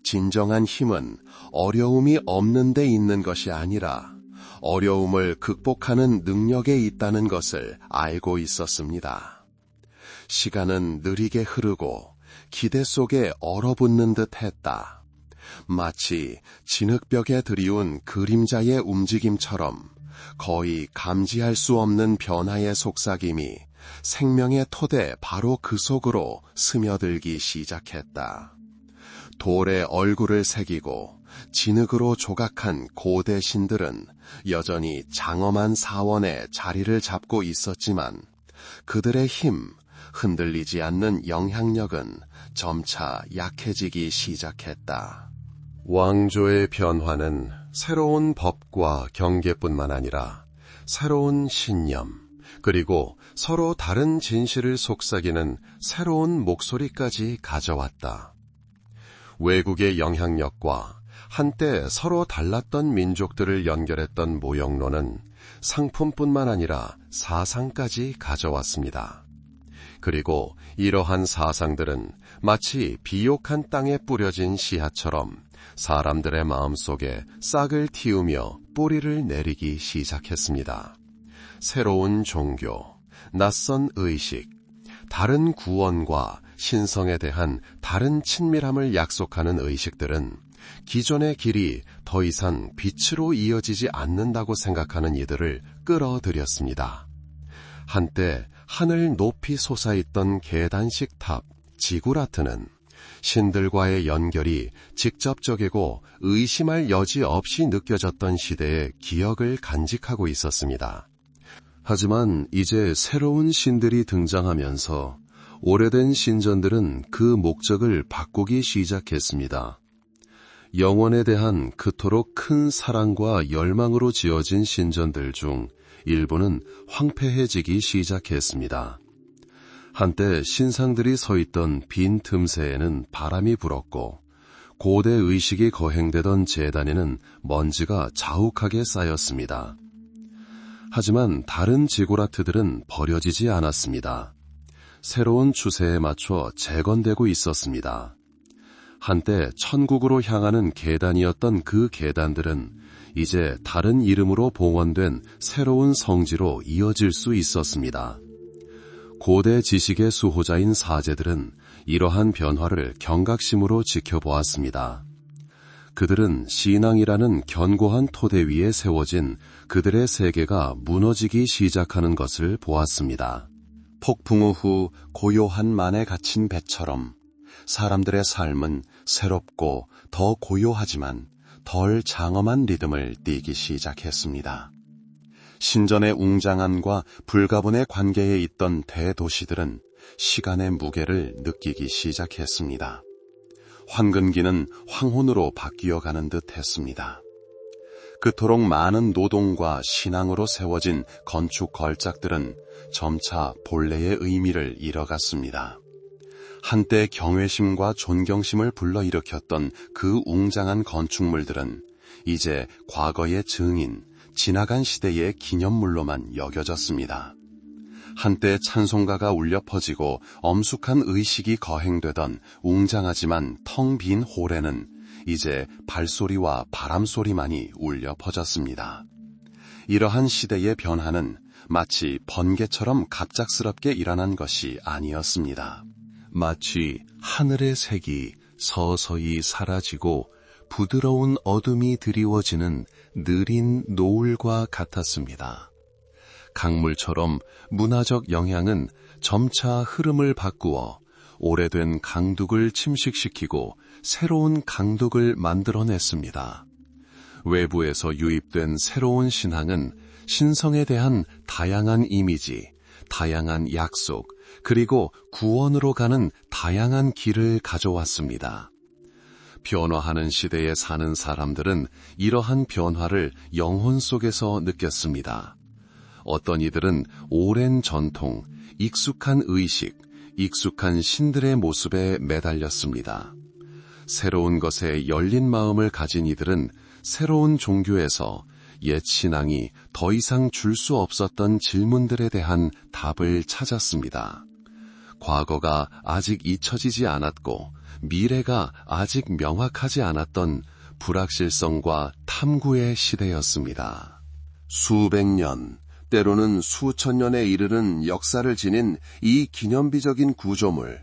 진정한 힘은 어려움이 없는 데 있는 것이 아니라 어려움을 극복하는 능력에 있다는 것을 알고 있었습니다. 시간은 느리게 흐르고 기대 속에 얼어붙는 듯 했다. 마치 진흙벽에 드리운 그림자의 움직임처럼 거의 감지할 수 없는 변화의 속삭임이 생명의 토대 바로 그 속으로 스며들기 시작했다. 돌에 얼굴을 새기고 진흙으로 조각한 고대 신들은 여전히 장엄한 사원에 자리를 잡고 있었지만 그들의 힘, 흔들리지 않는 영향력은 점차 약해지기 시작했다. 왕조의 변화는 새로운 법과 경계뿐만 아니라 새로운 신념, 그리고 서로 다른 진실을 속삭이는 새로운 목소리까지 가져왔다. 외국의 영향력과 한때 서로 달랐던 민족들을 연결했던 모형론은 상품뿐만 아니라 사상까지 가져왔습니다. 그리고 이러한 사상들은 마치 비옥한 땅에 뿌려진 씨앗처럼 사람들의 마음속에 싹을 틔우며 뿌리를 내리기 시작했습니다. 새로운 종교, 낯선 의식, 다른 구원과 신성에 대한 다른 친밀함을 약속하는 의식들은 기존의 길이 더 이상 빛으로 이어지지 않는다고 생각하는 이들을 끌어들였습니다. 한때 하늘 높이 솟아있던 계단식 탑, 지구라트는 신들과의 연결이 직접적이고 의심할 여지 없이 느껴졌던 시대의 기억을 간직하고 있었습니다. 하지만 이제 새로운 신들이 등장하면서 오래된 신전들은 그 목적을 바꾸기 시작했습니다. 영원에 대한 그토록 큰 사랑과 열망으로 지어진 신전들 중 일부는 황폐해지기 시작했습니다. 한때 신상들이 서 있던 빈 틈새에는 바람이 불었고 고대 의식이 거행되던 제단에는 먼지가 자욱하게 쌓였습니다. 하지만 다른 지구라트들은 버려지지 않았습니다. 새로운 추세에 맞춰 재건되고 있었습니다. 한때 천국으로 향하는 계단이었던 그 계단들은 이제 다른 이름으로 봉헌된 새로운 성지로 이어질 수 있었습니다. 고대 지식의 수호자인 사제들은 이러한 변화를 경각심으로 지켜보았습니다. 그들은 신앙이라는 견고한 토대 위에 세워진 그들의 세계가 무너지기 시작하는 것을 보았습니다. 폭풍우 후 고요한 만에 갇힌 배처럼 사람들의 삶은 새롭고 더 고요하지만 덜 장엄한 리듬을 띠기 시작했습니다. 신전의 웅장함과 불가분의 관계에 있던 대도시들은 시간의 무게를 느끼기 시작했습니다. 황금기는 황혼으로 바뀌어가는 듯 했습니다. 그토록 많은 노동과 신앙으로 세워진 건축 걸작들은 점차 본래의 의미를 잃어갔습니다. 한때 경외심과 존경심을 불러일으켰던 그 웅장한 건축물들은 이제 과거의 증인, 지나간 시대의 기념물로만 여겨졌습니다. 한때 찬송가가 울려 퍼지고 엄숙한 의식이 거행되던 웅장하지만 텅 빈 홀에는 이제 발소리와 바람소리만이 울려 퍼졌습니다. 이러한 시대의 변화는 마치 번개처럼 갑작스럽게 일어난 것이 아니었습니다. 마치 하늘의 색이 서서히 사라지고 부드러운 어둠이 드리워지는 느린 노을과 같았습니다. 강물처럼 문화적 영향은 점차 흐름을 바꾸어 오래된 강둑을 침식시키고 새로운 강둑을 만들어냈습니다. 외부에서 유입된 새로운 신앙은 신성에 대한 다양한 이미지, 다양한 약속, 그리고 구원으로 가는 다양한 길을 가져왔습니다. 변화하는 시대에 사는 사람들은 이러한 변화를 영혼 속에서 느꼈습니다. 어떤 이들은 오랜 전통, 익숙한 의식, 익숙한 신들의 모습에 매달렸습니다. 새로운 것에 열린 마음을 가진 이들은 새로운 종교에서 옛 신앙이 더 이상 줄 수 없었던 질문들에 대한 답을 찾았습니다. 과거가 아직 잊혀지지 않았고 미래가 아직 명확하지 않았던 불확실성과 탐구의 시대였습니다. 수백 년, 때로는 수천 년에 이르는 역사를 지닌 이 기념비적인 구조물,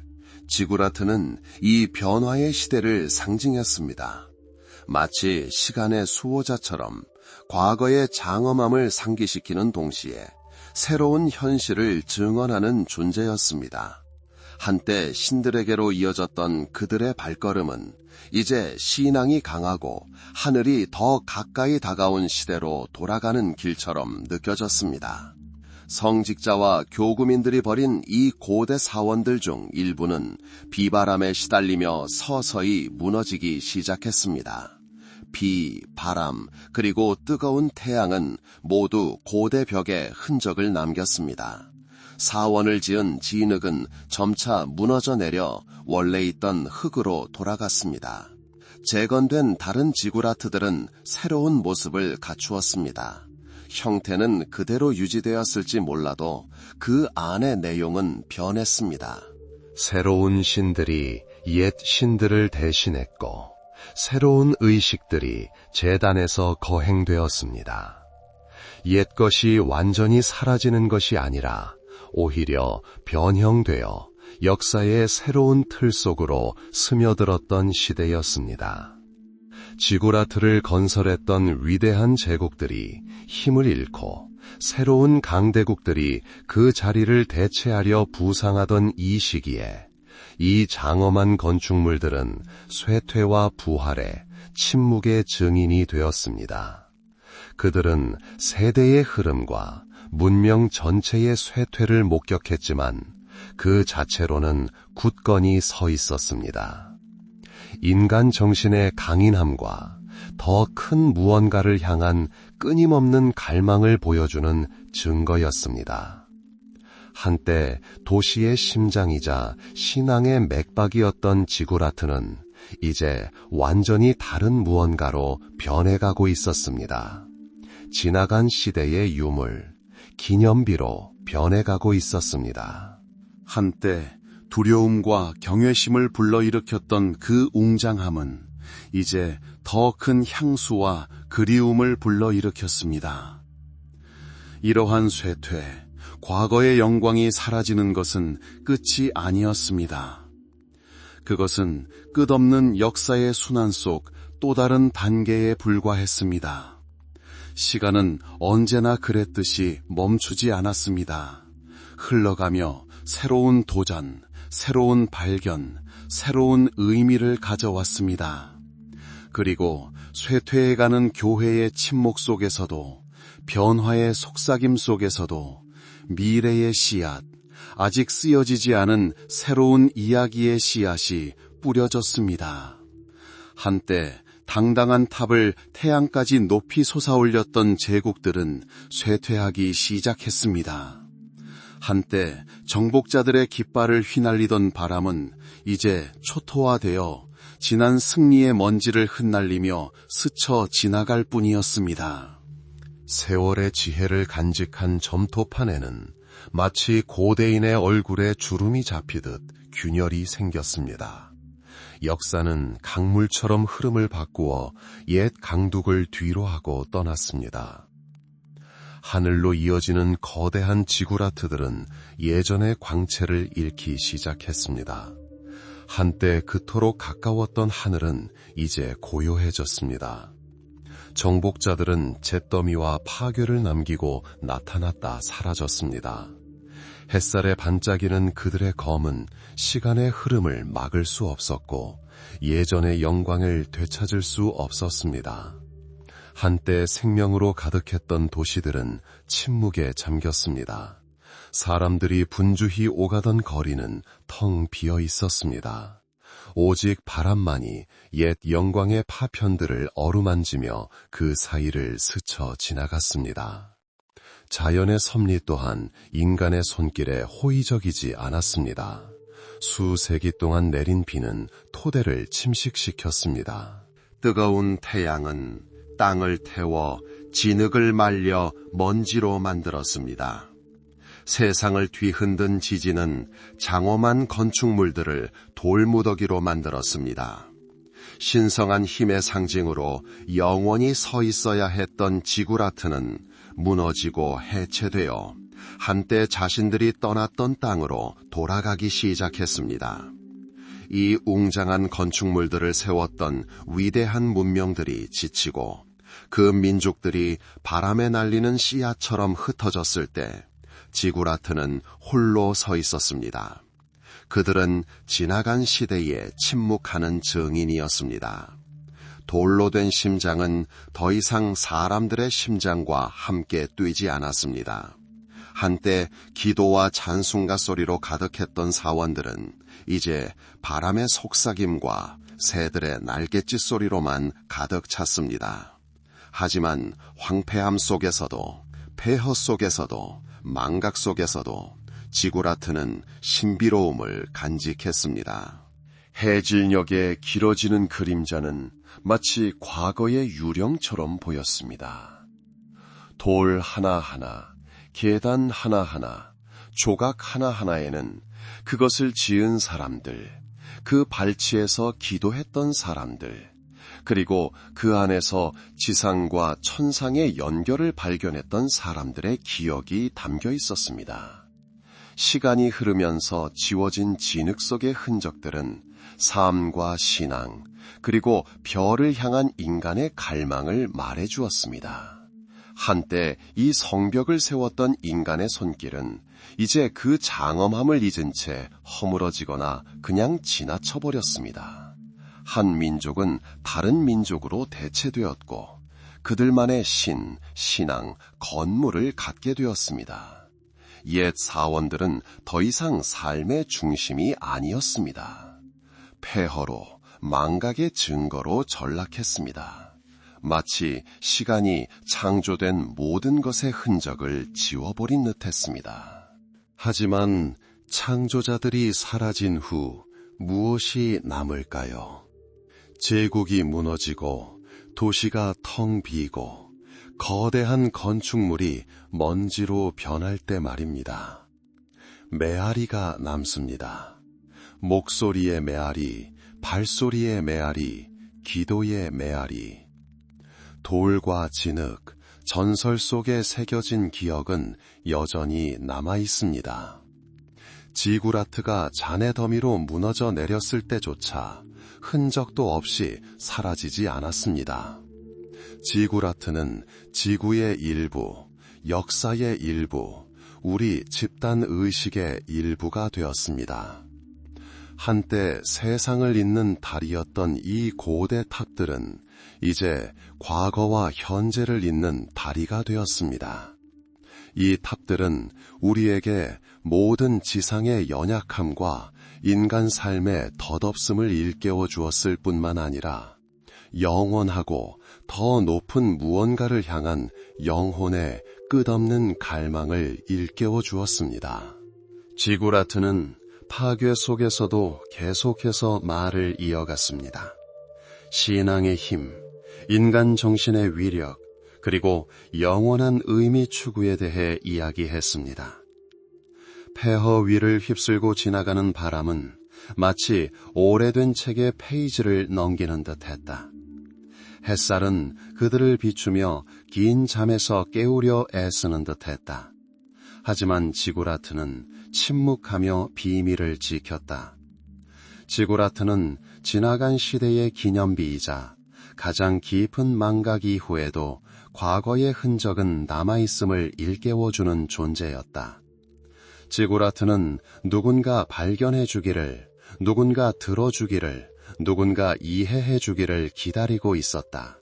지구라트는 이 변화의 시대를 상징했습니다. 마치 시간의 수호자처럼 과거의 장엄함을 상기시키는 동시에 새로운 현실을 증언하는 존재였습니다. 한때 신들에게로 이어졌던 그들의 발걸음은 이제 신앙이 강하고 하늘이 더 가까이 다가온 시대로 돌아가는 길처럼 느껴졌습니다. 성직자와 교구민들이 벌인 이 고대 사원들 중 일부는 비바람에 시달리며 서서히 무너지기 시작했습니다. 비, 바람, 그리고 뜨거운 태양은 모두 고대 벽에 흔적을 남겼습니다. 사원을 지은 진흙은 점차 무너져 내려 원래 있던 흙으로 돌아갔습니다. 재건된 다른 지구라트들은 새로운 모습을 갖추었습니다. 형태는 그대로 유지되었을지 몰라도 그 안의 내용은 변했습니다. 새로운 신들이 옛 신들을 대신했고 새로운 의식들이 제단에서 거행되었습니다. 옛 것이 완전히 사라지는 것이 아니라 오히려 변형되어 역사의 새로운 틀 속으로 스며들었던 시대였습니다. 지구라트를 건설했던 위대한 제국들이 힘을 잃고 새로운 강대국들이 그 자리를 대체하려 부상하던 이 시기에 이 장엄한 건축물들은 쇠퇴와 부활의 침묵의 증인이 되었습니다. 그들은 세대의 흐름과 문명 전체의 쇠퇴를 목격했지만 그 자체로는 굳건히 서 있었습니다. 인간 정신의 강인함과 더 큰 무언가를 향한 끊임없는 갈망을 보여주는 증거였습니다. 한때 도시의 심장이자 신앙의 맥박이었던 지구라트는 이제 완전히 다른 무언가로 변해가고 있었습니다. 지나간 시대의 유물, 기념비로 변해가고 있었습니다. 한때 두려움과 경외심을 불러일으켰던 그 웅장함은 이제 더 큰 향수와 그리움을 불러일으켰습니다. 이러한 쇠퇴, 과거의 영광이 사라지는 것은 끝이 아니었습니다. 그것은 끝없는 역사의 순환 속 또 다른 단계에 불과했습니다. 시간은 언제나 그랬듯이 멈추지 않았습니다. 흘러가며 새로운 도전, 새로운 발견, 새로운 의미를 가져왔습니다. 그리고 쇠퇴해가는 교회의 침묵 속에서도, 변화의 속삭임 속에서도 미래의 씨앗, 아직 쓰여지지 않은 새로운 이야기의 씨앗이 뿌려졌습니다. 한때 당당한 탑을 태양까지 높이 솟아올렸던 제국들은 쇠퇴하기 시작했습니다. 한때 정복자들의 깃발을 휘날리던 바람은 이제 초토화되어 지난 승리의 먼지를 흩날리며 스쳐 지나갈 뿐이었습니다. 세월의 지혜를 간직한 점토판에는 마치 고대인의 얼굴에 주름이 잡히듯 균열이 생겼습니다. 역사는 강물처럼 흐름을 바꾸어 옛 강둑을 뒤로 하고 떠났습니다. 하늘로 이어지는 거대한 지구라트들은 예전의 광채를 잃기 시작했습니다. 한때 그토록 가까웠던 하늘은 이제 고요해졌습니다. 정복자들은 잿더미와 파괴를 남기고 나타났다 사라졌습니다. 햇살에 반짝이는 그들의 검은 시간의 흐름을 막을 수 없었고 예전의 영광을 되찾을 수 없었습니다. 한때 생명으로 가득했던 도시들은 침묵에 잠겼습니다. 사람들이 분주히 오가던 거리는 텅 비어 있었습니다. 오직 바람만이 옛 영광의 파편들을 어루만지며 그 사이를 스쳐 지나갔습니다. 자연의 섭리 또한 인간의 손길에 호의적이지 않았습니다. 수세기 동안 내린 비는 토대를 침식시켰습니다. 뜨거운 태양은 땅을 태워 진흙을 말려 먼지로 만들었습니다. 세상을 뒤흔든 지진은 장엄한 건축물들을 돌무더기로 만들었습니다. 신성한 힘의 상징으로 영원히 서 있어야 했던 지구라트는 무너지고 해체되어 한때 자신들이 떠났던 땅으로 돌아가기 시작했습니다. 이 웅장한 건축물들을 세웠던 위대한 문명들이 지치고 그 민족들이 바람에 날리는 씨앗처럼 흩어졌을 때 지구라트는 홀로 서 있었습니다. 그들은 지나간 시대에 침묵하는 증인이었습니다. 돌로 된 심장은 더 이상 사람들의 심장과 함께 뛰지 않았습니다. 한때 기도와 찬송가 소리로 가득했던 사원들은 이제 바람의 속삭임과 새들의 날갯짓 소리로만 가득 찼습니다. 하지만 황폐함 속에서도 폐허 속에서도 망각 속에서도 지구라트는 신비로움을 간직했습니다. 해질녘에 길어지는 그림자는 마치 과거의 유령처럼 보였습니다. 돌 하나하나, 계단 하나하나, 조각 하나하나에는 그것을 지은 사람들, 그 발치에서 기도했던 사람들, 그리고 그 안에서 지상과 천상의 연결을 발견했던 사람들의 기억이 담겨 있었습니다. 시간이 흐르면서 지워진 진흙 속의 흔적들은 삶과 신앙, 그리고 별을 향한 인간의 갈망을 말해주었습니다. 한때 이 성벽을 세웠던 인간의 손길은 이제 그 장엄함을 잊은 채 허물어지거나 그냥 지나쳐버렸습니다. 한 민족은 다른 민족으로 대체되었고 그들만의 신, 신앙, 건물을 갖게 되었습니다. 옛 사원들은 더 이상 삶의 중심이 아니었습니다. 폐허로, 망각의 증거로 전락했습니다. 마치 시간이 창조된 모든 것의 흔적을 지워버린 듯했습니다. 하지만 창조자들이 사라진 후 무엇이 남을까요? 제국이 무너지고 도시가 텅 비고 거대한 건축물이 먼지로 변할 때 말입니다. 메아리가 남습니다. 목소리의 메아리, 발소리의 메아리, 기도의 메아리. 돌과 진흙, 전설 속에 새겨진 기억은 여전히 남아 있습니다. 지구라트가 잔해 더미로 무너져 내렸을 때조차 흔적도 없이 사라지지 않았습니다. 지구라트는 지구의 일부, 역사의 일부, 우리 집단 의식의 일부가 되었습니다. 한때 세상을 잇는 달이었던 이 고대 탑들은 이제 과거와 현재를 잇는 다리가 되었습니다. 이 탑들은 우리에게 모든 지상의 연약함과 인간 삶의 덧없음을 일깨워 주었을 뿐만 아니라 영원하고 더 높은 무언가를 향한 영혼의 끝없는 갈망을 일깨워 주었습니다. 지구라트는 파괴 속에서도 계속해서 말을 이어갔습니다. 신앙의 힘, 인간 정신의 위력, 그리고 영원한 의미 추구에 대해 이야기했습니다. 폐허 위를 휩쓸고 지나가는 바람은 마치 오래된 책의 페이지를 넘기는 듯했다. 햇살은 그들을 비추며 긴 잠에서 깨우려 애쓰는 듯했다. 하지만 지구라트는 침묵하며 비밀을 지켰다. 지구라트는 지나간 시대의 기념비이자 가장 깊은 망각 이후에도 과거의 흔적은 남아있음을 일깨워주는 존재였다. 지구라트는 누군가 발견해주기를, 누군가 들어주기를, 누군가 이해해주기를 기다리고 있었다.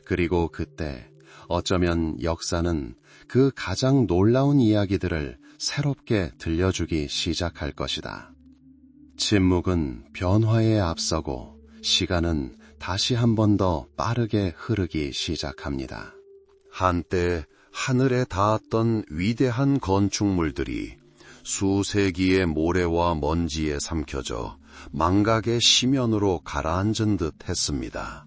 그리고 그때 어쩌면 역사는 그 가장 놀라운 이야기들을 새롭게 들려주기 시작할 것이다. 침묵은 변화에 앞서고 시간은 다시 한 번 더 빠르게 흐르기 시작합니다. 한때 하늘에 닿았던 위대한 건축물들이 수세기의 모래와 먼지에 삼켜져 망각의 심연으로 가라앉은 듯 했습니다.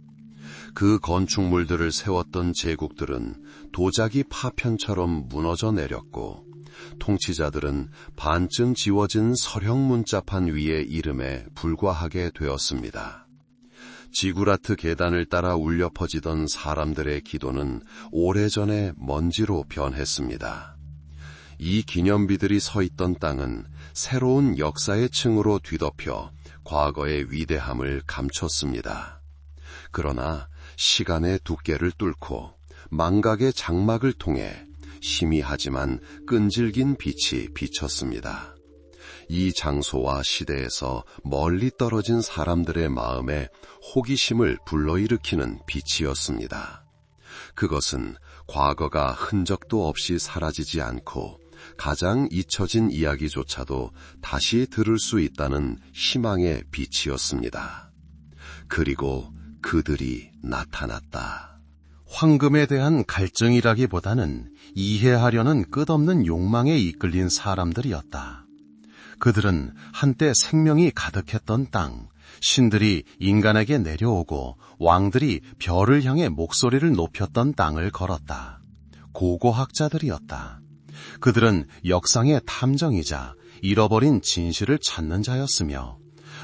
그 건축물들을 세웠던 제국들은 도자기 파편처럼 무너져 내렸고, 통치자들은 반쯤 지워진 서형 문자판 위의 이름에 불과하게 되었습니다. 지구라트 계단을 따라 울려 퍼지던 사람들의 기도는 오래전에 먼지로 변했습니다. 이 기념비들이 서 있던 땅은 새로운 역사의 층으로 뒤덮여 과거의 위대함을 감췄습니다. 그러나 시간의 두께를 뚫고 망각의 장막을 통해 희미하지만 끈질긴 빛이 비쳤습니다. 이 장소와 시대에서 멀리 떨어진 사람들의 마음에 호기심을 불러일으키는 빛이었습니다. 그것은 과거가 흔적도 없이 사라지지 않고 가장 잊혀진 이야기조차도 다시 들을 수 있다는 희망의 빛이었습니다. 그리고 그들이 나타났다. 황금에 대한 갈증이라기보다는 이해하려는 끝없는 욕망에 이끌린 사람들이었다. 그들은 한때 생명이 가득했던 땅, 신들이 인간에게 내려오고 왕들이 별을 향해 목소리를 높였던 땅을 걸었다. 고고학자들이었다. 그들은 역상의 탐정이자 잃어버린 진실을 찾는 자였으며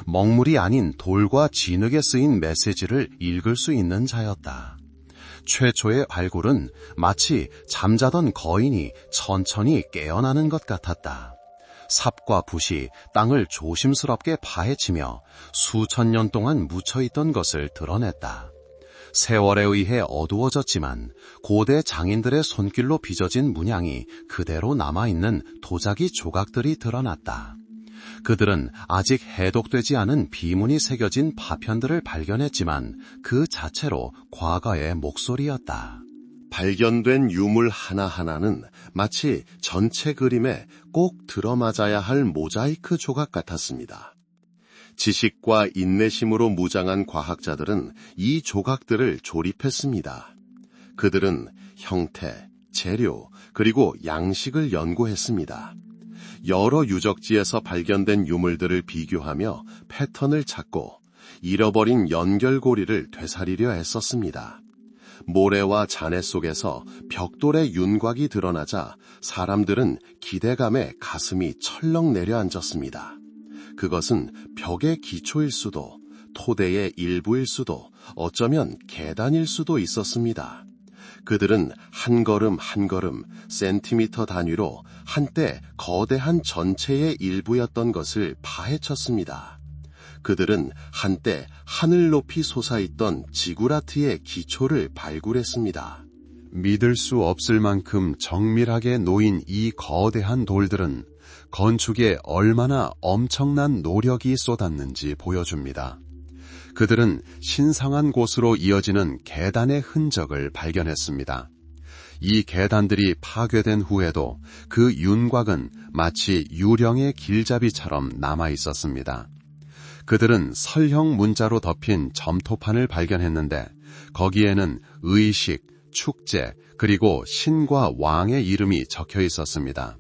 먹물이 아닌 돌과 진흙에 쓰인 메시지를 읽을 수 있는 자였다. 최초의 발굴은 마치 잠자던 거인이 천천히 깨어나는 것 같았다. 삽과 붓이 땅을 조심스럽게 파헤치며 수천 년 동안 묻혀있던 것을 드러냈다. 세월에 의해 어두워졌지만 고대 장인들의 손길로 빚어진 문양이 그대로 남아있는 도자기 조각들이 드러났다. 그들은 아직 해독되지 않은 비문이 새겨진 파편들을 발견했지만 그 자체로 과거의 목소리였다. 발견된 유물 하나하나는 마치 전체 그림에 꼭 들어맞아야 할 모자이크 조각 같았습니다. 지식과 인내심으로 무장한 과학자들은 이 조각들을 조립했습니다. 그들은 형태, 재료, 그리고 양식을 연구했습니다. 여러 유적지에서 발견된 유물들을 비교하며 패턴을 찾고 잃어버린 연결고리를 되살리려 애썼습니다. 모래와 잔해 속에서 벽돌의 윤곽이 드러나자 사람들은 기대감에 가슴이 철렁 내려앉았습니다. 그것은 벽의 기초일 수도, 토대의 일부일 수도, 어쩌면 계단일 수도 있었습니다. 그들은 한 걸음 한 걸음 센티미터 단위로 한때 거대한 전체의 일부였던 것을 파헤쳤습니다. 그들은 한때 하늘 높이 솟아있던 지구라트의 기초를 발굴했습니다. 믿을 수 없을 만큼 정밀하게 놓인 이 거대한 돌들은 건축에 얼마나 엄청난 노력이 쏟았는지 보여줍니다. 그들은 신성한 곳으로 이어지는 계단의 흔적을 발견했습니다. 이 계단들이 파괴된 후에도 그 윤곽은 마치 유령의 길잡이처럼 남아 있었습니다. 그들은 설형 문자로 덮인 점토판을 발견했는데 거기에는 의식, 축제, 그리고 신과 왕의 이름이 적혀 있었습니다.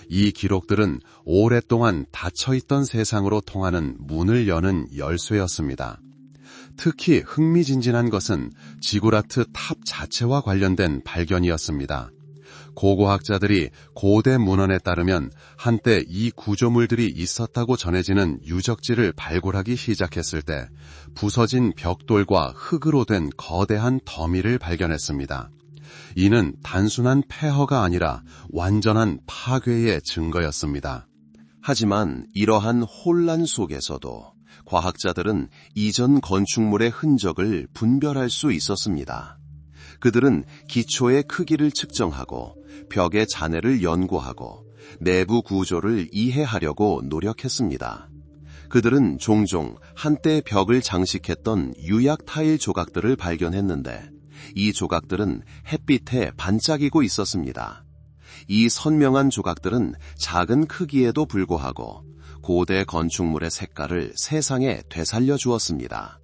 이 기록들은 오랫동안 닫혀있던 세상으로 통하는 문을 여는 열쇠였습니다. 특히 흥미진진한 것은 지구라트 탑 자체와 관련된 발견이었습니다. 고고학자들이 고대 문헌에 따르면 한때 이 구조물들이 있었다고 전해지는 유적지를 발굴하기 시작했을 때 부서진 벽돌과 흙으로 된 거대한 더미를 발견했습니다. 이는 단순한 폐허가 아니라 완전한 파괴의 증거였습니다. 하지만 이러한 혼란 속에서도 과학자들은 이전 건축물의 흔적을 분별할 수 있었습니다. 그들은 기초의 크기를 측정하고 벽의 잔해를 연구하고 내부 구조를 이해하려고 노력했습니다. 그들은 종종 한때 벽을 장식했던 유약 타일 조각들을 발견했는데 이 조각들은 햇빛에 반짝이고 있었습니다. 이 선명한 조각들은 작은 크기에도 불구하고 고대 건축물의 색깔을 세상에 되살려 주었습니다.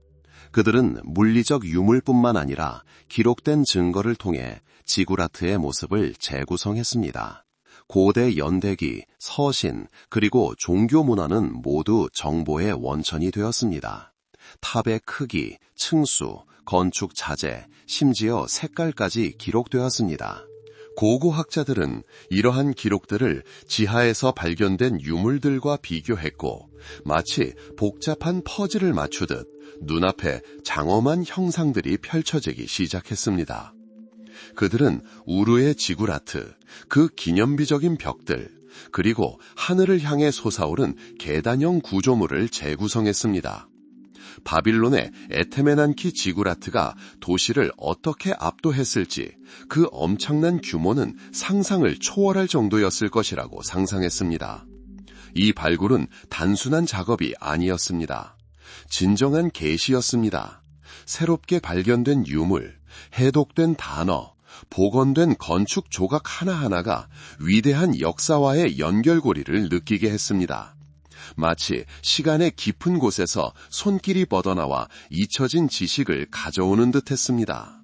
그들은 물리적 유물뿐만 아니라 기록된 증거를 통해 지구라트의 모습을 재구성했습니다. 고대 연대기, 서신, 그리고 종교 문화는 모두 정보의 원천이 되었습니다. 탑의 크기, 층수, 건축 자재, 심지어 색깔까지 기록되었습니다. 고고학자들은 이러한 기록들을 지하에서 발견된 유물들과 비교했고 마치 복잡한 퍼즐을 맞추듯 눈앞에 장엄한 형상들이 펼쳐지기 시작했습니다. 그들은 우르의 지구라트, 그 기념비적인 벽들, 그리고 하늘을 향해 솟아오른 계단형 구조물을 재구성했습니다. 바빌론의 에테메난키 지구라트가 도시를 어떻게 압도했을지 그 엄청난 규모는 상상을 초월할 정도였을 것이라고 상상했습니다. 이 발굴은 단순한 작업이 아니었습니다. 진정한 계시였습니다. 새롭게 발견된 유물, 해독된 단어, 복원된 건축 조각 하나하나가 위대한 역사와의 연결고리를 느끼게 했습니다. 마치 시간의 깊은 곳에서 손길이 뻗어나와 잊혀진 지식을 가져오는 듯 했습니다.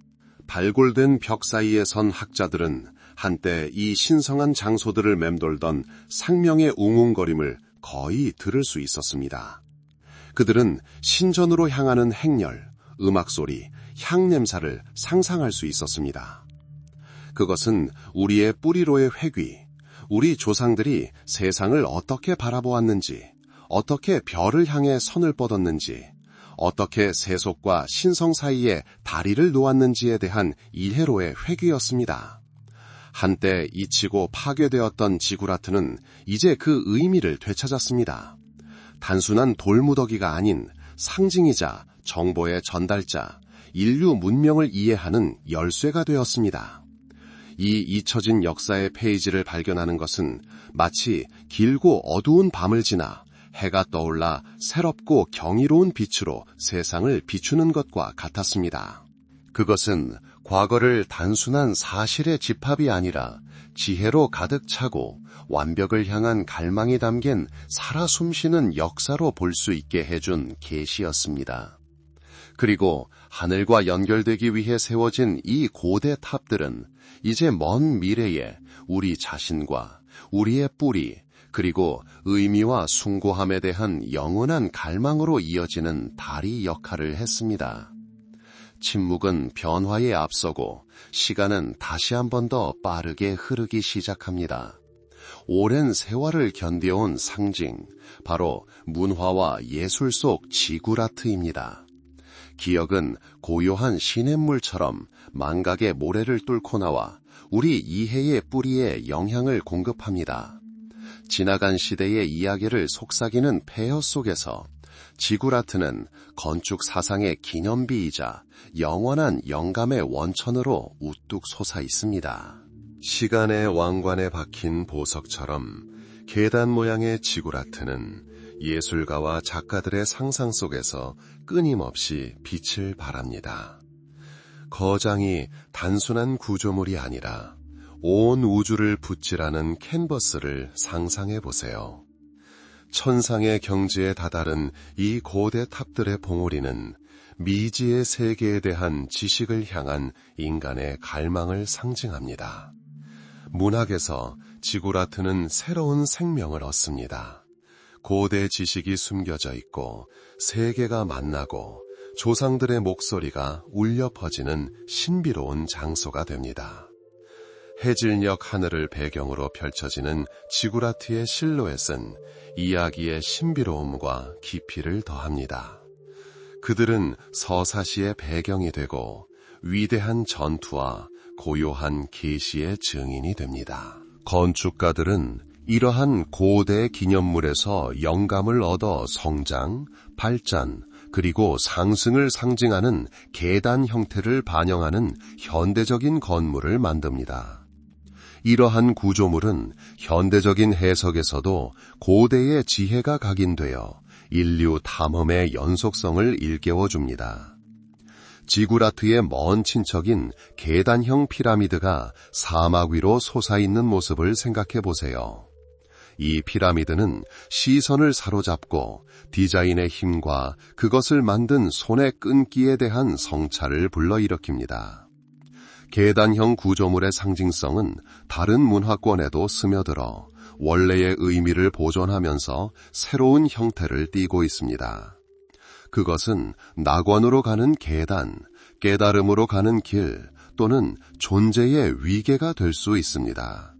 발굴된 벽 사이에 선 학자들은 한때 이 신성한 장소들을 맴돌던 생명의 웅웅거림을 거의 들을 수 있었습니다. 그들은 신전으로 향하는 행렬, 음악소리, 향냄새를 상상할 수 있었습니다. 그것은 우리의 뿌리로의 회귀, 우리 조상들이 세상을 어떻게 바라보았는지, 어떻게 별을 향해 선을 뻗었는지, 어떻게 세속과 신성 사이에 다리를 놓았는지에 대한 이해로의 회귀였습니다. 한때 잊히고 파괴되었던 지구라트는 이제 그 의미를 되찾았습니다. 단순한 돌무더기가 아닌 상징이자 정보의 전달자, 인류 문명을 이해하는 열쇠가 되었습니다. 이 잊혀진 역사의 페이지를 발견하는 것은 마치 길고 어두운 밤을 지나 해가 떠올라 새롭고 경이로운 빛으로 세상을 비추는 것과 같았습니다. 그것은 과거를 단순한 사실의 집합이 아니라 지혜로 가득 차고 완벽을 향한 갈망이 담긴 살아 숨쉬는 역사로 볼 수 있게 해준 계시였습니다. 그리고 하늘과 연결되기 위해 세워진 이 고대 탑들은 이제 먼 미래에 우리 자신과 우리의 뿌리, 그리고 의미와 숭고함에 대한 영원한 갈망으로 이어지는 다리 역할을 했습니다. 침묵은 변화에 앞서고 시간은 다시 한 번 더 빠르게 흐르기 시작합니다. 오랜 세월을 견뎌온 상징, 바로 문화와 예술 속 지구라트입니다. 기억은 고요한 시냇물처럼 망각의 모래를 뚫고 나와 우리 이해의 뿌리에 영향을 공급합니다. 지나간 시대의 이야기를 속삭이는 폐허 속에서 지구라트는 건축 사상의 기념비이자 영원한 영감의 원천으로 우뚝 솟아 있습니다. 시간의 왕관에 박힌 보석처럼 계단 모양의 지구라트는 예술가와 작가들의 상상 속에서 끊임없이 빛을 발합니다. 거장이 단순한 구조물이 아니라 온 우주를 붓질하는 캔버스를 상상해 보세요. 천상의 경지에 다다른 이 고대 탑들의 봉우리는 미지의 세계에 대한 지식을 향한 인간의 갈망을 상징합니다. 문학에서 지구라트는 새로운 생명을 얻습니다. 고대 지식이 숨겨져 있고 세계가 만나고 조상들의 목소리가 울려 퍼지는 신비로운 장소가 됩니다. 해질녘 하늘을 배경으로 펼쳐지는 지구라트의 실루엣은 이야기의 신비로움과 깊이를 더합니다. 그들은 서사시의 배경이 되고 위대한 전투와 고요한 계시의 증인이 됩니다. 건축가들은 이러한 고대 기념물에서 영감을 얻어 성장, 발전, 그리고 상승을 상징하는 계단 형태를 반영하는 현대적인 건물을 만듭니다. 이러한 구조물은 현대적인 해석에서도 고대의 지혜가 각인되어 인류 탐험의 연속성을 일깨워줍니다. 지구라트의 먼 친척인 계단형 피라미드가 사막 위로 솟아있는 모습을 생각해 보세요. 이 피라미드는 시선을 사로잡고 디자인의 힘과 그것을 만든 손의 끈기에 대한 성찰을 불러일으킵니다. 계단형 구조물의 상징성은 다른 문화권에도 스며들어 원래의 의미를 보존하면서 새로운 형태를 띠고 있습니다. 그것은 낙원으로 가는 계단, 깨달음으로 가는 길 또는 존재의 위계가 될 수 있습니다.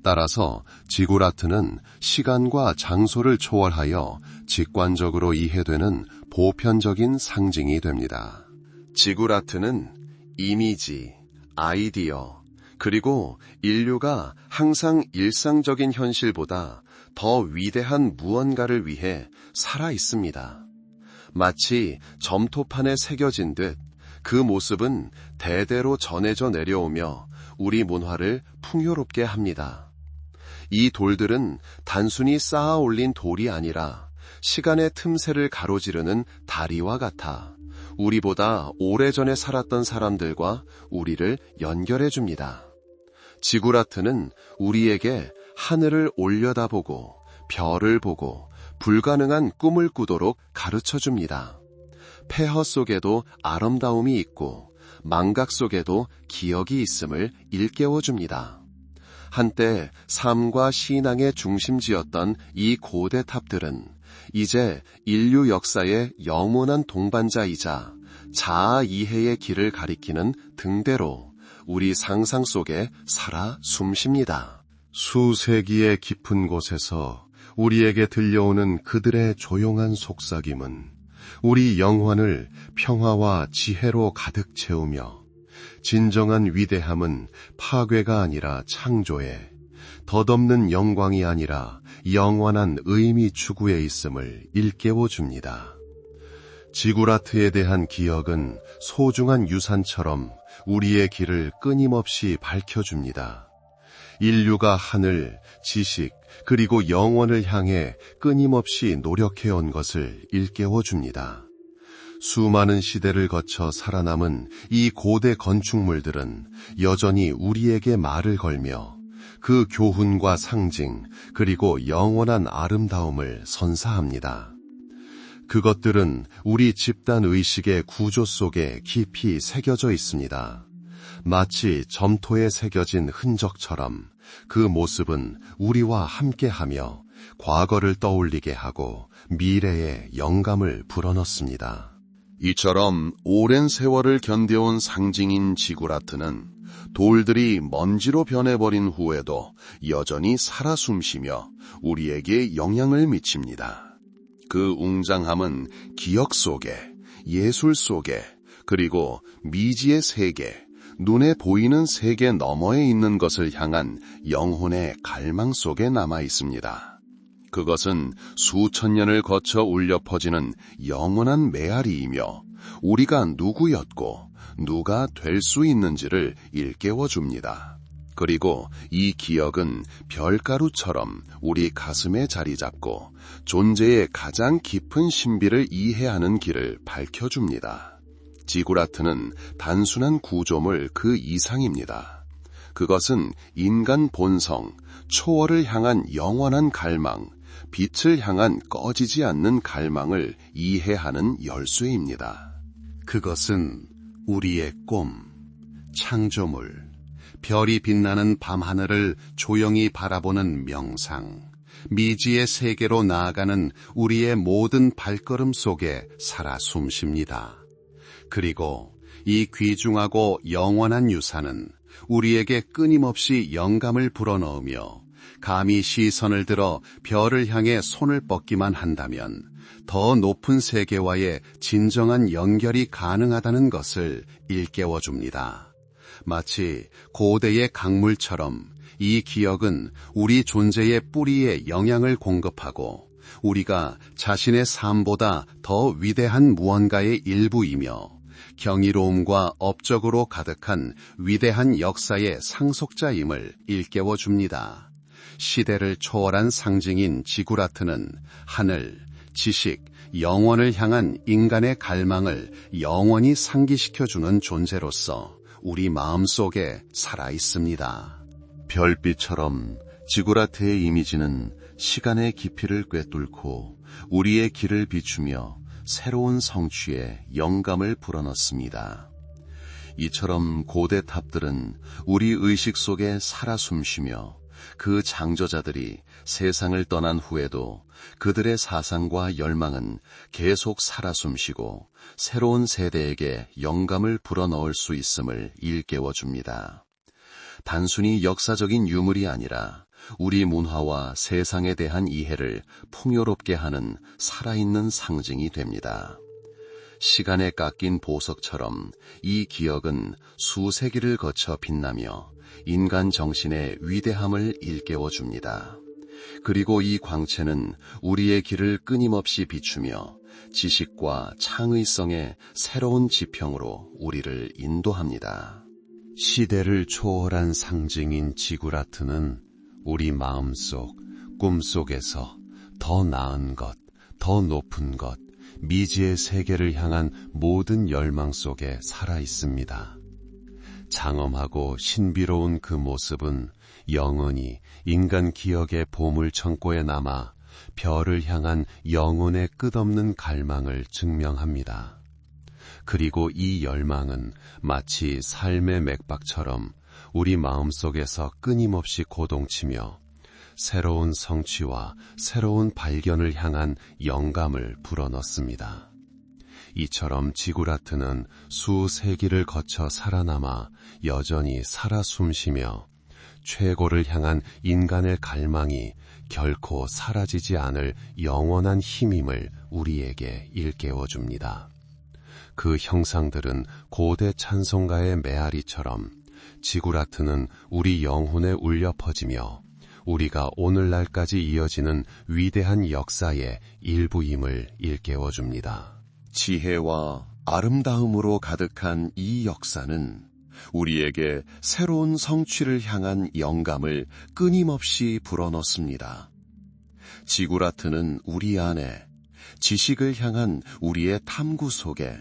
따라서 지구라트는 시간과 장소를 초월하여 직관적으로 이해되는 보편적인 상징이 됩니다. 지구라트는 이미지, 아이디어, 그리고 인류가 항상 일상적인 현실보다 더 위대한 무언가를 위해 살아 있습니다. 마치 점토판에 새겨진 듯 그 모습은 대대로 전해져 내려오며 우리 문화를 풍요롭게 합니다. 이 돌들은 단순히 쌓아 올린 돌이 아니라 시간의 틈새를 가로지르는 다리와 같아 우리보다 오래전에 살았던 사람들과 우리를 연결해 줍니다. 지구라트는 우리에게 하늘을 올려다보고 별을 보고 불가능한 꿈을 꾸도록 가르쳐 줍니다. 폐허 속에도 아름다움이 있고 망각 속에도 기억이 있음을 일깨워 줍니다. 한때 삶과 신앙의 중심지였던 이 고대 탑들은 이제 인류 역사의 영원한 동반자이자 자아 이해의 길을 가리키는 등대로 우리 상상 속에 살아 숨쉽니다. 수세기의 깊은 곳에서 우리에게 들려오는 그들의 조용한 속삭임은 우리 영혼을 평화와 지혜로 가득 채우며 진정한 위대함은 파괴가 아니라 창조에, 덧없는 영광이 아니라 영원한 의미 추구에 있음을 일깨워 줍니다. 지구라트에 대한 기억은 소중한 유산처럼 우리의 길을 끊임없이 밝혀줍니다. 인류가 하늘, 지식, 그리고 영원을 향해 끊임없이 노력해온 것을 일깨워 줍니다. 수많은 시대를 거쳐 살아남은 이 고대 건축물들은 여전히 우리에게 말을 걸며 그 교훈과 상징, 그리고 영원한 아름다움을 선사합니다. 그것들은 우리 집단 의식의 구조 속에 깊이 새겨져 있습니다. 마치 점토에 새겨진 흔적처럼 그 모습은 우리와 함께하며 과거를 떠올리게 하고 미래에 영감을 불어넣습니다. 이처럼 오랜 세월을 견뎌온 상징인 지구라트는 돌들이 먼지로 변해버린 후에도 여전히 살아 숨쉬며 우리에게 영향을 미칩니다. 그 웅장함은 기억 속에, 예술 속에, 그리고 미지의 세계, 눈에 보이는 세계 너머에 있는 것을 향한 영혼의 갈망 속에 남아 있습니다. 그것은 수천 년을 거쳐 울려 퍼지는 영원한 메아리이며 우리가 누구였고 누가 될 수 있는지를 일깨워 줍니다. 그리고 이 기억은 별가루처럼 우리 가슴에 자리 잡고 존재의 가장 깊은 신비를 이해하는 길을 밝혀줍니다. 지구라트는 단순한 구조물 그 이상입니다. 그것은 인간 본성, 초월을 향한 영원한 갈망, 빛을 향한 꺼지지 않는 갈망을 이해하는 열쇠입니다. 그것은 우리의 꿈, 창조물, 별이 빛나는 밤하늘을 조용히 바라보는 명상, 미지의 세계로 나아가는 우리의 모든 발걸음 속에 살아 숨쉽니다. 그리고 이 귀중하고 영원한 유산은 우리에게 끊임없이 영감을 불어넣으며 감히 시선을 들어 별을 향해 손을 뻗기만 한다면 더 높은 세계와의 진정한 연결이 가능하다는 것을 일깨워 줍니다. 마치 고대의 강물처럼 이 기억은 우리 존재의 뿌리에 영향을 공급하고 우리가 자신의 삶보다 더 위대한 무언가의 일부이며 경이로움과 업적으로 가득한 위대한 역사의 상속자임을 일깨워 줍니다. 시대를 초월한 상징인 지구라트는 하늘, 지식, 영원을 향한 인간의 갈망을 영원히 상기시켜주는 존재로서 우리 마음속에 살아 있습니다. 별빛처럼 지구라트의 이미지는 시간의 깊이를 꿰뚫고 우리의 길을 비추며 새로운 성취에 영감을 불어넣습니다. 이처럼 고대 탑들은 우리 의식 속에 살아 숨쉬며 그 창조자들이 세상을 떠난 후에도 그들의 사상과 열망은 계속 살아 숨쉬고 새로운 세대에게 영감을 불어넣을 수 있음을 일깨워 줍니다. 단순히 역사적인 유물이 아니라 우리 문화와 세상에 대한 이해를 풍요롭게 하는 살아있는 상징이 됩니다. 시간에 깎인 보석처럼 이 기억은 수세기를 거쳐 빛나며 인간 정신의 위대함을 일깨워 줍니다. 그리고 이 광채는 우리의 길을 끊임없이 비추며 지식과 창의성의 새로운 지평으로 우리를 인도합니다. 시대를 초월한 상징인 지구라트는 우리 마음속, 꿈속에서 더 나은 것, 더 높은 것, 미지의 세계를 향한 모든 열망 속에 살아 있습니다. 장엄하고 신비로운 그 모습은 영원히 인간 기억의 보물 창고에 남아 별을 향한 영혼의 끝없는 갈망을 증명합니다. 그리고 이 열망은 마치 삶의 맥박처럼 우리 마음속에서 끊임없이 고동치며 새로운 성취와 새로운 발견을 향한 영감을 불어넣습니다. 이처럼 지구라트는 수세기를 거쳐 살아남아 여전히 살아 숨쉬며 최고를 향한 인간의 갈망이 결코 사라지지 않을 영원한 힘임을 우리에게 일깨워줍니다. 그 형상들은 고대 찬송가의 메아리처럼 지구라트는 우리 영혼에 울려 퍼지며 우리가 오늘날까지 이어지는 위대한 역사의 일부임을 일깨워줍니다. 지혜와 아름다움으로 가득한 이 역사는 우리에게 새로운 성취를 향한 영감을 끊임없이 불어넣습니다. 지구라트는 우리 안에 지식을 향한 우리의 탐구 속에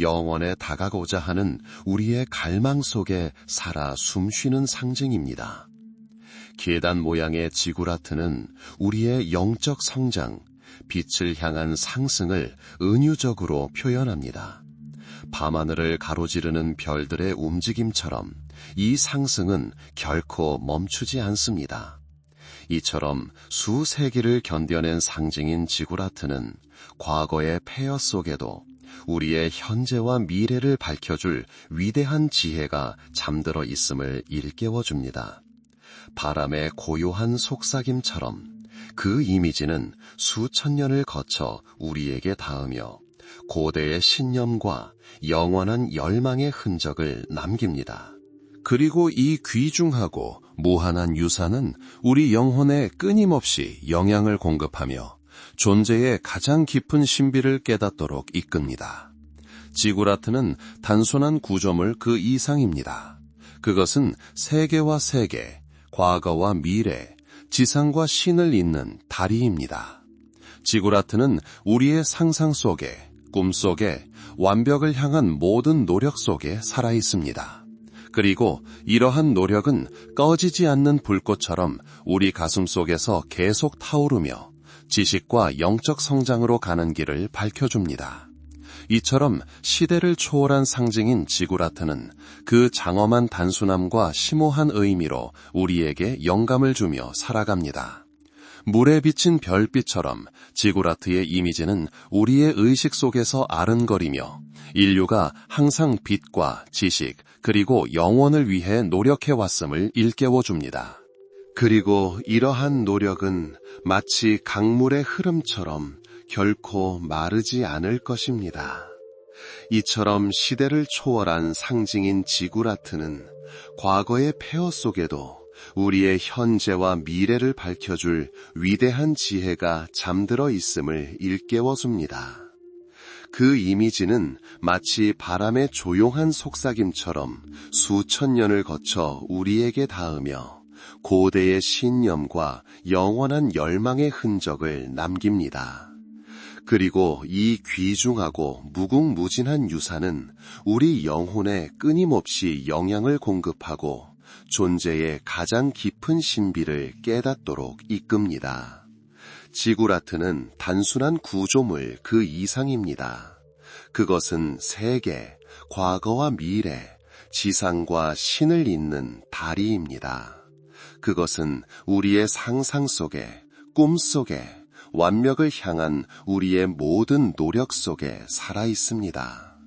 영원에 다가고자 하는 우리의 갈망 속에 살아 숨쉬는 상징입니다. 계단 모양의 지구라트는 우리의 영적 성장, 빛을 향한 상승을 은유적으로 표현합니다. 밤하늘을 가로지르는 별들의 움직임처럼 이 상승은 결코 멈추지 않습니다. 이처럼 수세기를 견뎌낸 상징인 지구라트는 과거의 폐허 속에도 우리의 현재와 미래를 밝혀줄 위대한 지혜가 잠들어 있음을 일깨워줍니다. 바람의 고요한 속삭임처럼 그 이미지는 수천 년을 거쳐 우리에게 닿으며 고대의 신념과 영원한 열망의 흔적을 남깁니다. 그리고 이 귀중하고 무한한 유산은 우리 영혼에 끊임없이 영향을 공급하며 존재의 가장 깊은 신비를 깨닫도록 이끕니다. 지구라트는 단순한 구조물 그 이상입니다. 그것은 세계와 세계, 과거와 미래, 지상과 신을 잇는 다리입니다. 지구라트는 우리의 상상 속에, 꿈 속에, 완벽을 향한 모든 노력 속에 살아 있습니다. 그리고 이러한 노력은 꺼지지 않는 불꽃처럼 우리 가슴 속에서 계속 타오르며 지식과 영적 성장으로 가는 길을 밝혀줍니다. 이처럼 시대를 초월한 상징인 지구라트는 그 장엄한 단순함과 심오한 의미로 우리에게 영감을 주며 살아갑니다. 물에 비친 별빛처럼 지구라트의 이미지는 우리의 의식 속에서 아른거리며 인류가 항상 빛과 지식 그리고 영원을 위해 노력해왔음을 일깨워줍니다. 그리고 이러한 노력은 마치 강물의 흐름처럼 결코 마르지 않을 것입니다. 이처럼 시대를 초월한 상징인 지구라트는 과거의 폐허 속에도 우리의 현재와 미래를 밝혀줄 위대한 지혜가 잠들어 있음을 일깨워줍니다. 그 이미지는 마치 바람의 조용한 속삭임처럼 수천 년을 거쳐 우리에게 닿으며 고대의 신념과 영원한 열망의 흔적을 남깁니다. 그리고 이 귀중하고 무궁무진한 유산은 우리 영혼에 끊임없이 영향을 공급하고 존재의 가장 깊은 신비를 깨닫도록 이끕니다. 지구라트는 단순한 구조물 그 이상입니다. 그것은 세계, 과거와 미래, 지상과 신을 잇는 다리입니다. 그것은 우리의 상상 속에, 꿈 속에, 완벽을 향한 우리의 모든 노력 속에 살아 있습니다.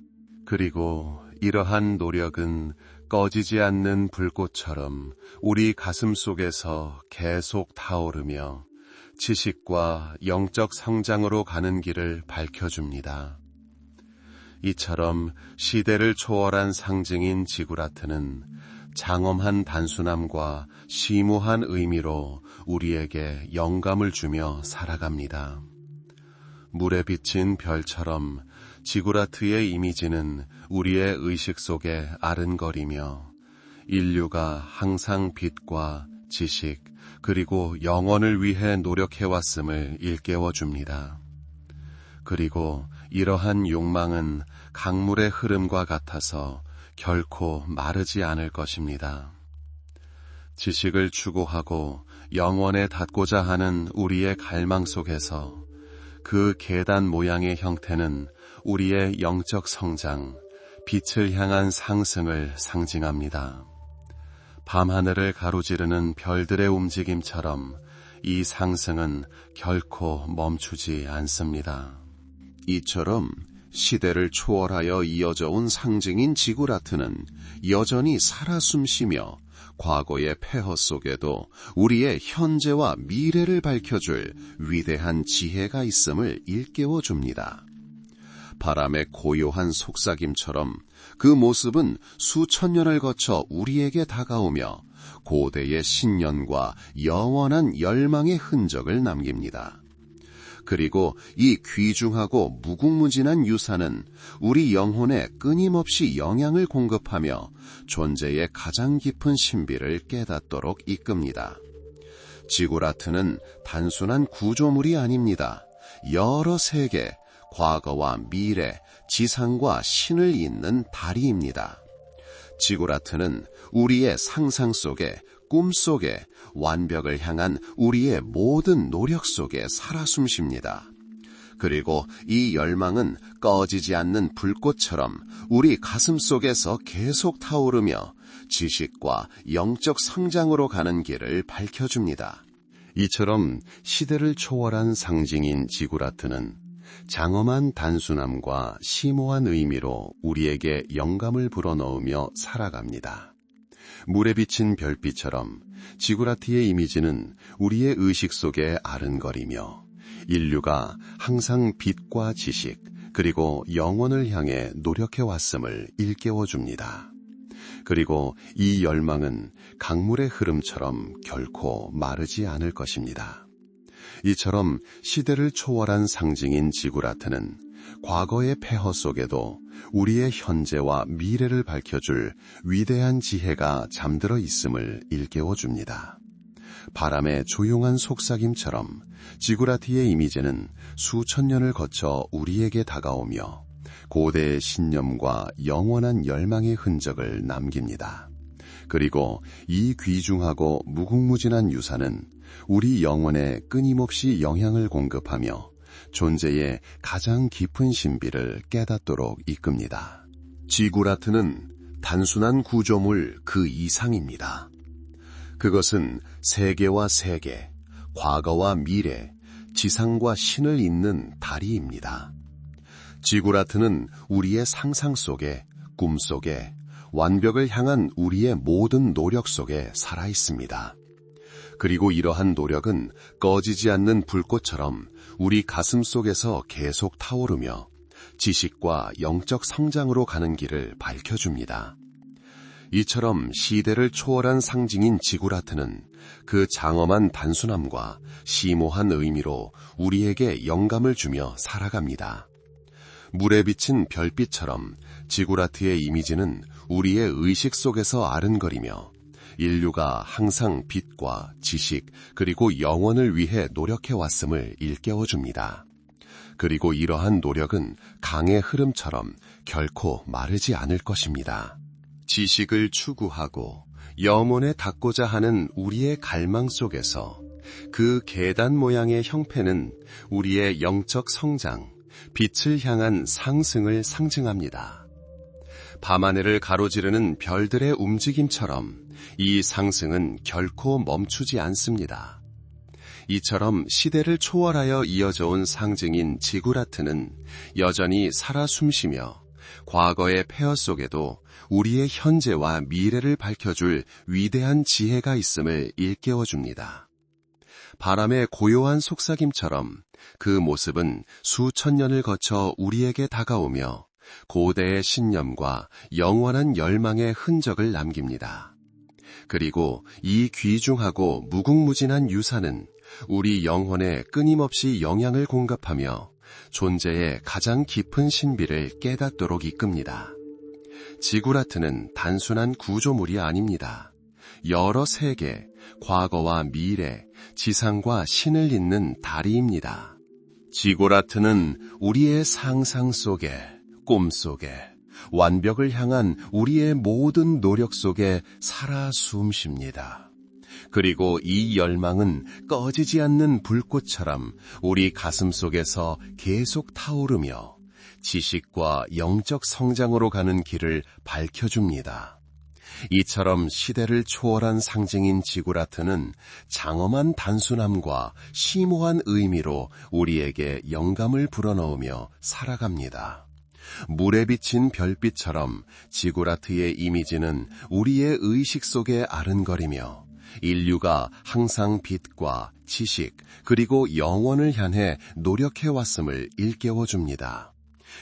그리고 이러한 노력은 꺼지지 않는 불꽃처럼 우리 가슴 속에서 계속 타오르며 지식과 영적 성장으로 가는 길을 밝혀줍니다. 이처럼 시대를 초월한 상징인 지구라트는 장엄한 단순함과 심오한 의미로 우리에게 영감을 주며 살아갑니다. 물에 비친 별처럼 지구라트의 이미지는 우리의 의식 속에 아른거리며 인류가 항상 빛과 지식 그리고 영원을 위해 노력해왔음을 일깨워줍니다. 그리고 이러한 욕망은 강물의 흐름과 같아서 결코 마르지 않을 것입니다. 지식을 추구하고 영원에 닿고자 하는 우리의 갈망 속에서 그 계단 모양의 형태는 우리의 영적 성장, 빛을 향한 상승을 상징합니다. 밤하늘을 가로지르는 별들의 움직임처럼 이 상승은 결코 멈추지 않습니다. 이처럼 시대를 초월하여 이어져 온 상징인 지구라트는 여전히 살아 숨쉬며 과거의 폐허 속에도 우리의 현재와 미래를 밝혀줄 위대한 지혜가 있음을 일깨워줍니다. 바람의 고요한 속삭임처럼 그 모습은 수천 년을 거쳐 우리에게 다가오며 고대의 신념과 영원한 열망의 흔적을 남깁니다. 그리고 이 귀중하고 무궁무진한 유산은 우리 영혼에 끊임없이 영향을 공급하며 존재의 가장 깊은 신비를 깨닫도록 이끕니다. 지구라트는 단순한 구조물이 아닙니다. 여러 세계, 과거와 미래, 지상과 신을 잇는 다리입니다. 지구라트는 우리의 상상 속에, 꿈 속에, 완벽을 향한 우리의 모든 노력 속에 살아 숨쉽니다. 그리고 이 열망은 꺼지지 않는 불꽃처럼 우리 가슴 속에서 계속 타오르며 지식과 영적 성장으로 가는 길을 밝혀줍니다. 이처럼 시대를 초월한 상징인 지구라트는 장엄한 단순함과 심오한 의미로 우리에게 영감을 불어넣으며 살아갑니다. 물에 비친 별빛처럼 지구라트의 이미지는 우리의 의식 속에 아른거리며 인류가 항상 빛과 지식 그리고 영원을 향해 노력해왔음을 일깨워줍니다. 그리고 이 열망은 강물의 흐름처럼 결코 마르지 않을 것입니다. 이처럼 시대를 초월한 상징인 지구라트는 과거의 폐허 속에도 우리의 현재와 미래를 밝혀줄 위대한 지혜가 잠들어 있음을 일깨워줍니다. 바람의 조용한 속삭임처럼 지구라트의 이미지는 수천 년을 거쳐 우리에게 다가오며 고대의 신념과 영원한 열망의 흔적을 남깁니다. 그리고 이 귀중하고 무궁무진한 유산은 우리 영혼에 끊임없이 영향을 공급하며 존재의 가장 깊은 신비를 깨닫도록 이끕니다. 지구라트는 단순한 구조물 그 이상입니다. 그것은 세계와 세계, 과거와 미래, 지상과 신을 잇는 다리입니다. 지구라트는 우리의 상상 속에, 꿈 속에, 완벽을 향한 우리의 모든 노력 속에 살아 있습니다. 그리고 이러한 노력은 꺼지지 않는 불꽃처럼 우리 가슴 속에서 계속 타오르며 지식과 영적 성장으로 가는 길을 밝혀줍니다. 이처럼 시대를 초월한 상징인 지구라트는 그 장엄한 단순함과 심오한 의미로 우리에게 영감을 주며 살아갑니다. 물에 비친 별빛처럼 지구라트의 이미지는 우리의 의식 속에서 아른거리며 인류가 항상 빛과 지식 그리고 영원을 위해 노력해왔음을 일깨워줍니다. 그리고 이러한 노력은 강의 흐름처럼 결코 마르지 않을 것입니다. 지식을 추구하고 염원에 닿고자 하는 우리의 갈망 속에서 그 계단 모양의 형태는 우리의 영적 성장, 빛을 향한 상승을 상징합니다. 밤하늘을 가로지르는 별들의 움직임처럼 이 상승은 결코 멈추지 않습니다. 이처럼 시대를 초월하여 이어져 온 상징인 지구라트는 여전히 살아 숨쉬며 과거의 폐허 속에도 우리의 현재와 미래를 밝혀줄 위대한 지혜가 있음을 일깨워줍니다. 바람의 고요한 속삭임처럼 그 모습은 수천 년을 거쳐 우리에게 다가오며 고대의 신념과 영원한 열망의 흔적을 남깁니다. 그리고 이 귀중하고 무궁무진한 유산은 우리 영혼에 끊임없이 영향을 공급하며 존재의 가장 깊은 신비를 깨닫도록 이끕니다. 지구라트는 단순한 구조물이 아닙니다. 여러 세계, 과거와 미래, 지상과 신을 잇는 다리입니다. 지구라트는 우리의 상상 속에, 꿈 속에, 완벽을 향한 우리의 모든 노력 속에 살아 숨쉽니다. 그리고 이 열망은 꺼지지 않는 불꽃처럼 우리 가슴 속에서 계속 타오르며 지식과 영적 성장으로 가는 길을 밝혀줍니다. 이처럼 시대를 초월한 상징인 지구라트는 장엄한 단순함과 심오한 의미로 우리에게 영감을 불어넣으며 살아갑니다. 물에 비친 별빛처럼 지구라트의 이미지는 우리의 의식 속에 아른거리며 인류가 항상 빛과 지식 그리고 영원을 향해 노력해왔음을 일깨워줍니다.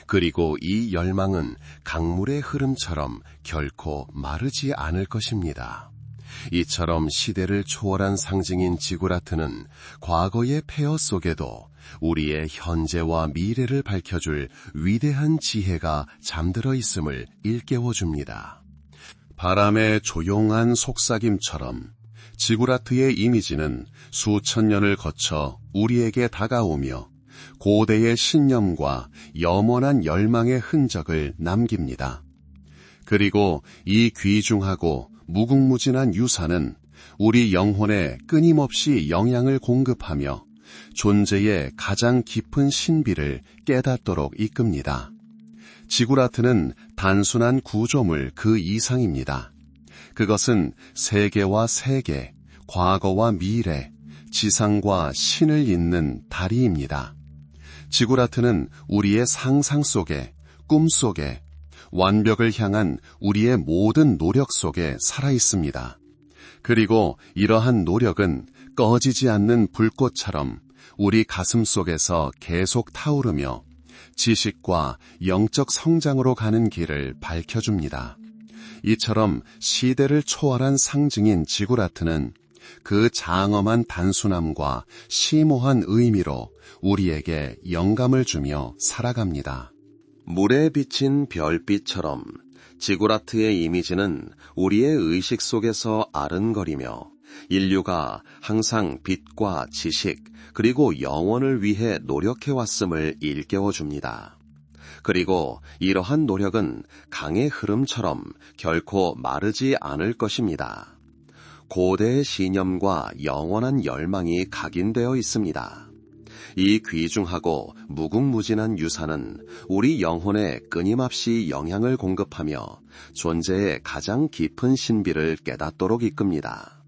그리고 이 열망은 강물의 흐름처럼 결코 마르지 않을 것입니다. 이처럼 시대를 초월한 상징인 지구라트는 과거의 폐허 속에도 우리의 현재와 미래를 밝혀줄 위대한 지혜가 잠들어 있음을 일깨워줍니다. 바람의 조용한 속삭임처럼 지구라트의 이미지는 수천 년을 거쳐 우리에게 다가오며 고대의 신념과 염원한 열망의 흔적을 남깁니다. 그리고 이 귀중하고 무궁무진한 유산은 우리 영혼에 끊임없이 영향을 공급하며 존재의 가장 깊은 신비를 깨닫도록 이끕니다. 지구라트는 단순한 구조물 그 이상입니다. 그것은 세계와 세계, 과거와 미래, 지상과 신을 잇는 다리입니다. 지구라트는 우리의 상상 속에, 꿈 속에, 완벽을 향한 우리의 모든 노력 속에 살아 있습니다. 그리고 이러한 노력은 꺼지지 않는 불꽃처럼 우리 가슴 속에서 계속 타오르며 지식과 영적 성장으로 가는 길을 밝혀줍니다. 이처럼 시대를 초월한 상징인 지구라트는 그 장엄한 단순함과 심오한 의미로 우리에게 영감을 주며 살아갑니다. 물에 비친 별빛처럼 지구라트의 이미지는 우리의 의식 속에서 아른거리며 인류가 항상 빛과 지식 그리고 영원을 위해 노력해왔음을 일깨워줍니다. 그리고 이러한 노력은 강의 흐름처럼 결코 마르지 않을 것입니다. 고대의 신념과 영원한 열망이 각인되어 있습니다. 이 귀중하고 무궁무진한 유산은 우리 영혼에 끊임없이 영향을 공급하며 존재의 가장 깊은 신비를 깨닫도록 이끕니다.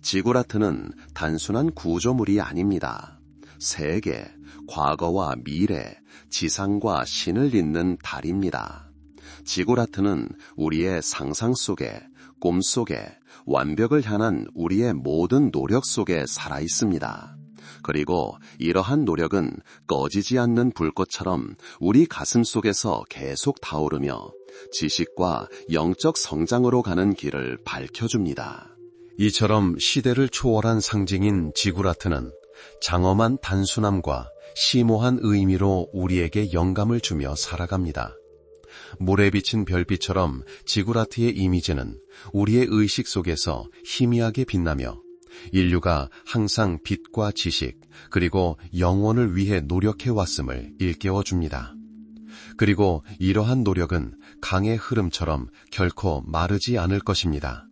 지구라트는 단순한 구조물이 아닙니다. 세계, 과거와 미래, 지상과 신을 잇는 달입니다. 지구라트는 우리의 상상 속에, 꿈 속에, 완벽을 향한 우리의 모든 노력 속에 살아 있습니다. 그리고 이러한 노력은 꺼지지 않는 불꽃처럼 우리 가슴 속에서 계속 타오르며 지식과 영적 성장으로 가는 길을 밝혀줍니다. 이처럼 시대를 초월한 상징인 지구라트는 장엄한 단순함과 심오한 의미로 우리에게 영감을 주며 살아갑니다. 물에 비친 별빛처럼 지구라트의 이미지는 우리의 의식 속에서 희미하게 빛나며 인류가 항상 빛과 지식 그리고 영원을 위해 노력해왔음을 일깨워줍니다. 그리고 이러한 노력은 강의 흐름처럼 결코 마르지 않을 것입니다.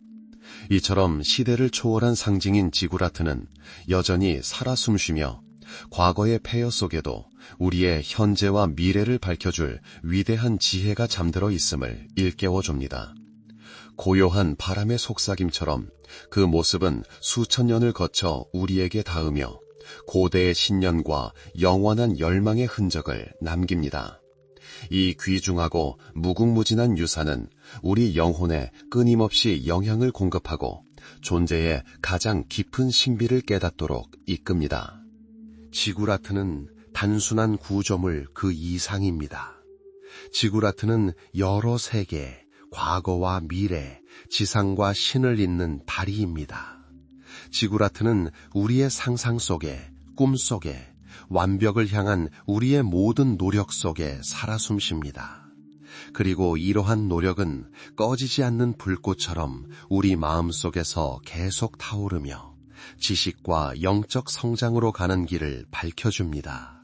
이처럼 시대를 초월한 상징인 지구라트는 여전히 살아 숨쉬며 과거의 폐허 속에도 우리의 현재와 미래를 밝혀줄 위대한 지혜가 잠들어 있음을 일깨워줍니다. 고요한 바람의 속삭임처럼 그 모습은 수천 년을 거쳐 우리에게 닿으며 고대의 신념과 영원한 열망의 흔적을 남깁니다. 이 귀중하고 무궁무진한 유산은 우리 영혼에 끊임없이 영향을 공급하고 존재의 가장 깊은 신비를 깨닫도록 이끕니다. 지구라트는 단순한 구조물 그 이상입니다. 지구라트는 여러 세계, 과거와 미래, 지상과 신을 잇는 다리입니다. 지구라트는 우리의 상상 속에, 꿈 속에, 완벽을 향한 우리의 모든 노력 속에 살아 숨쉽니다. 그리고 이러한 노력은 꺼지지 않는 불꽃처럼 우리 마음 속에서 계속 타오르며 지식과 영적 성장으로 가는 길을 밝혀줍니다.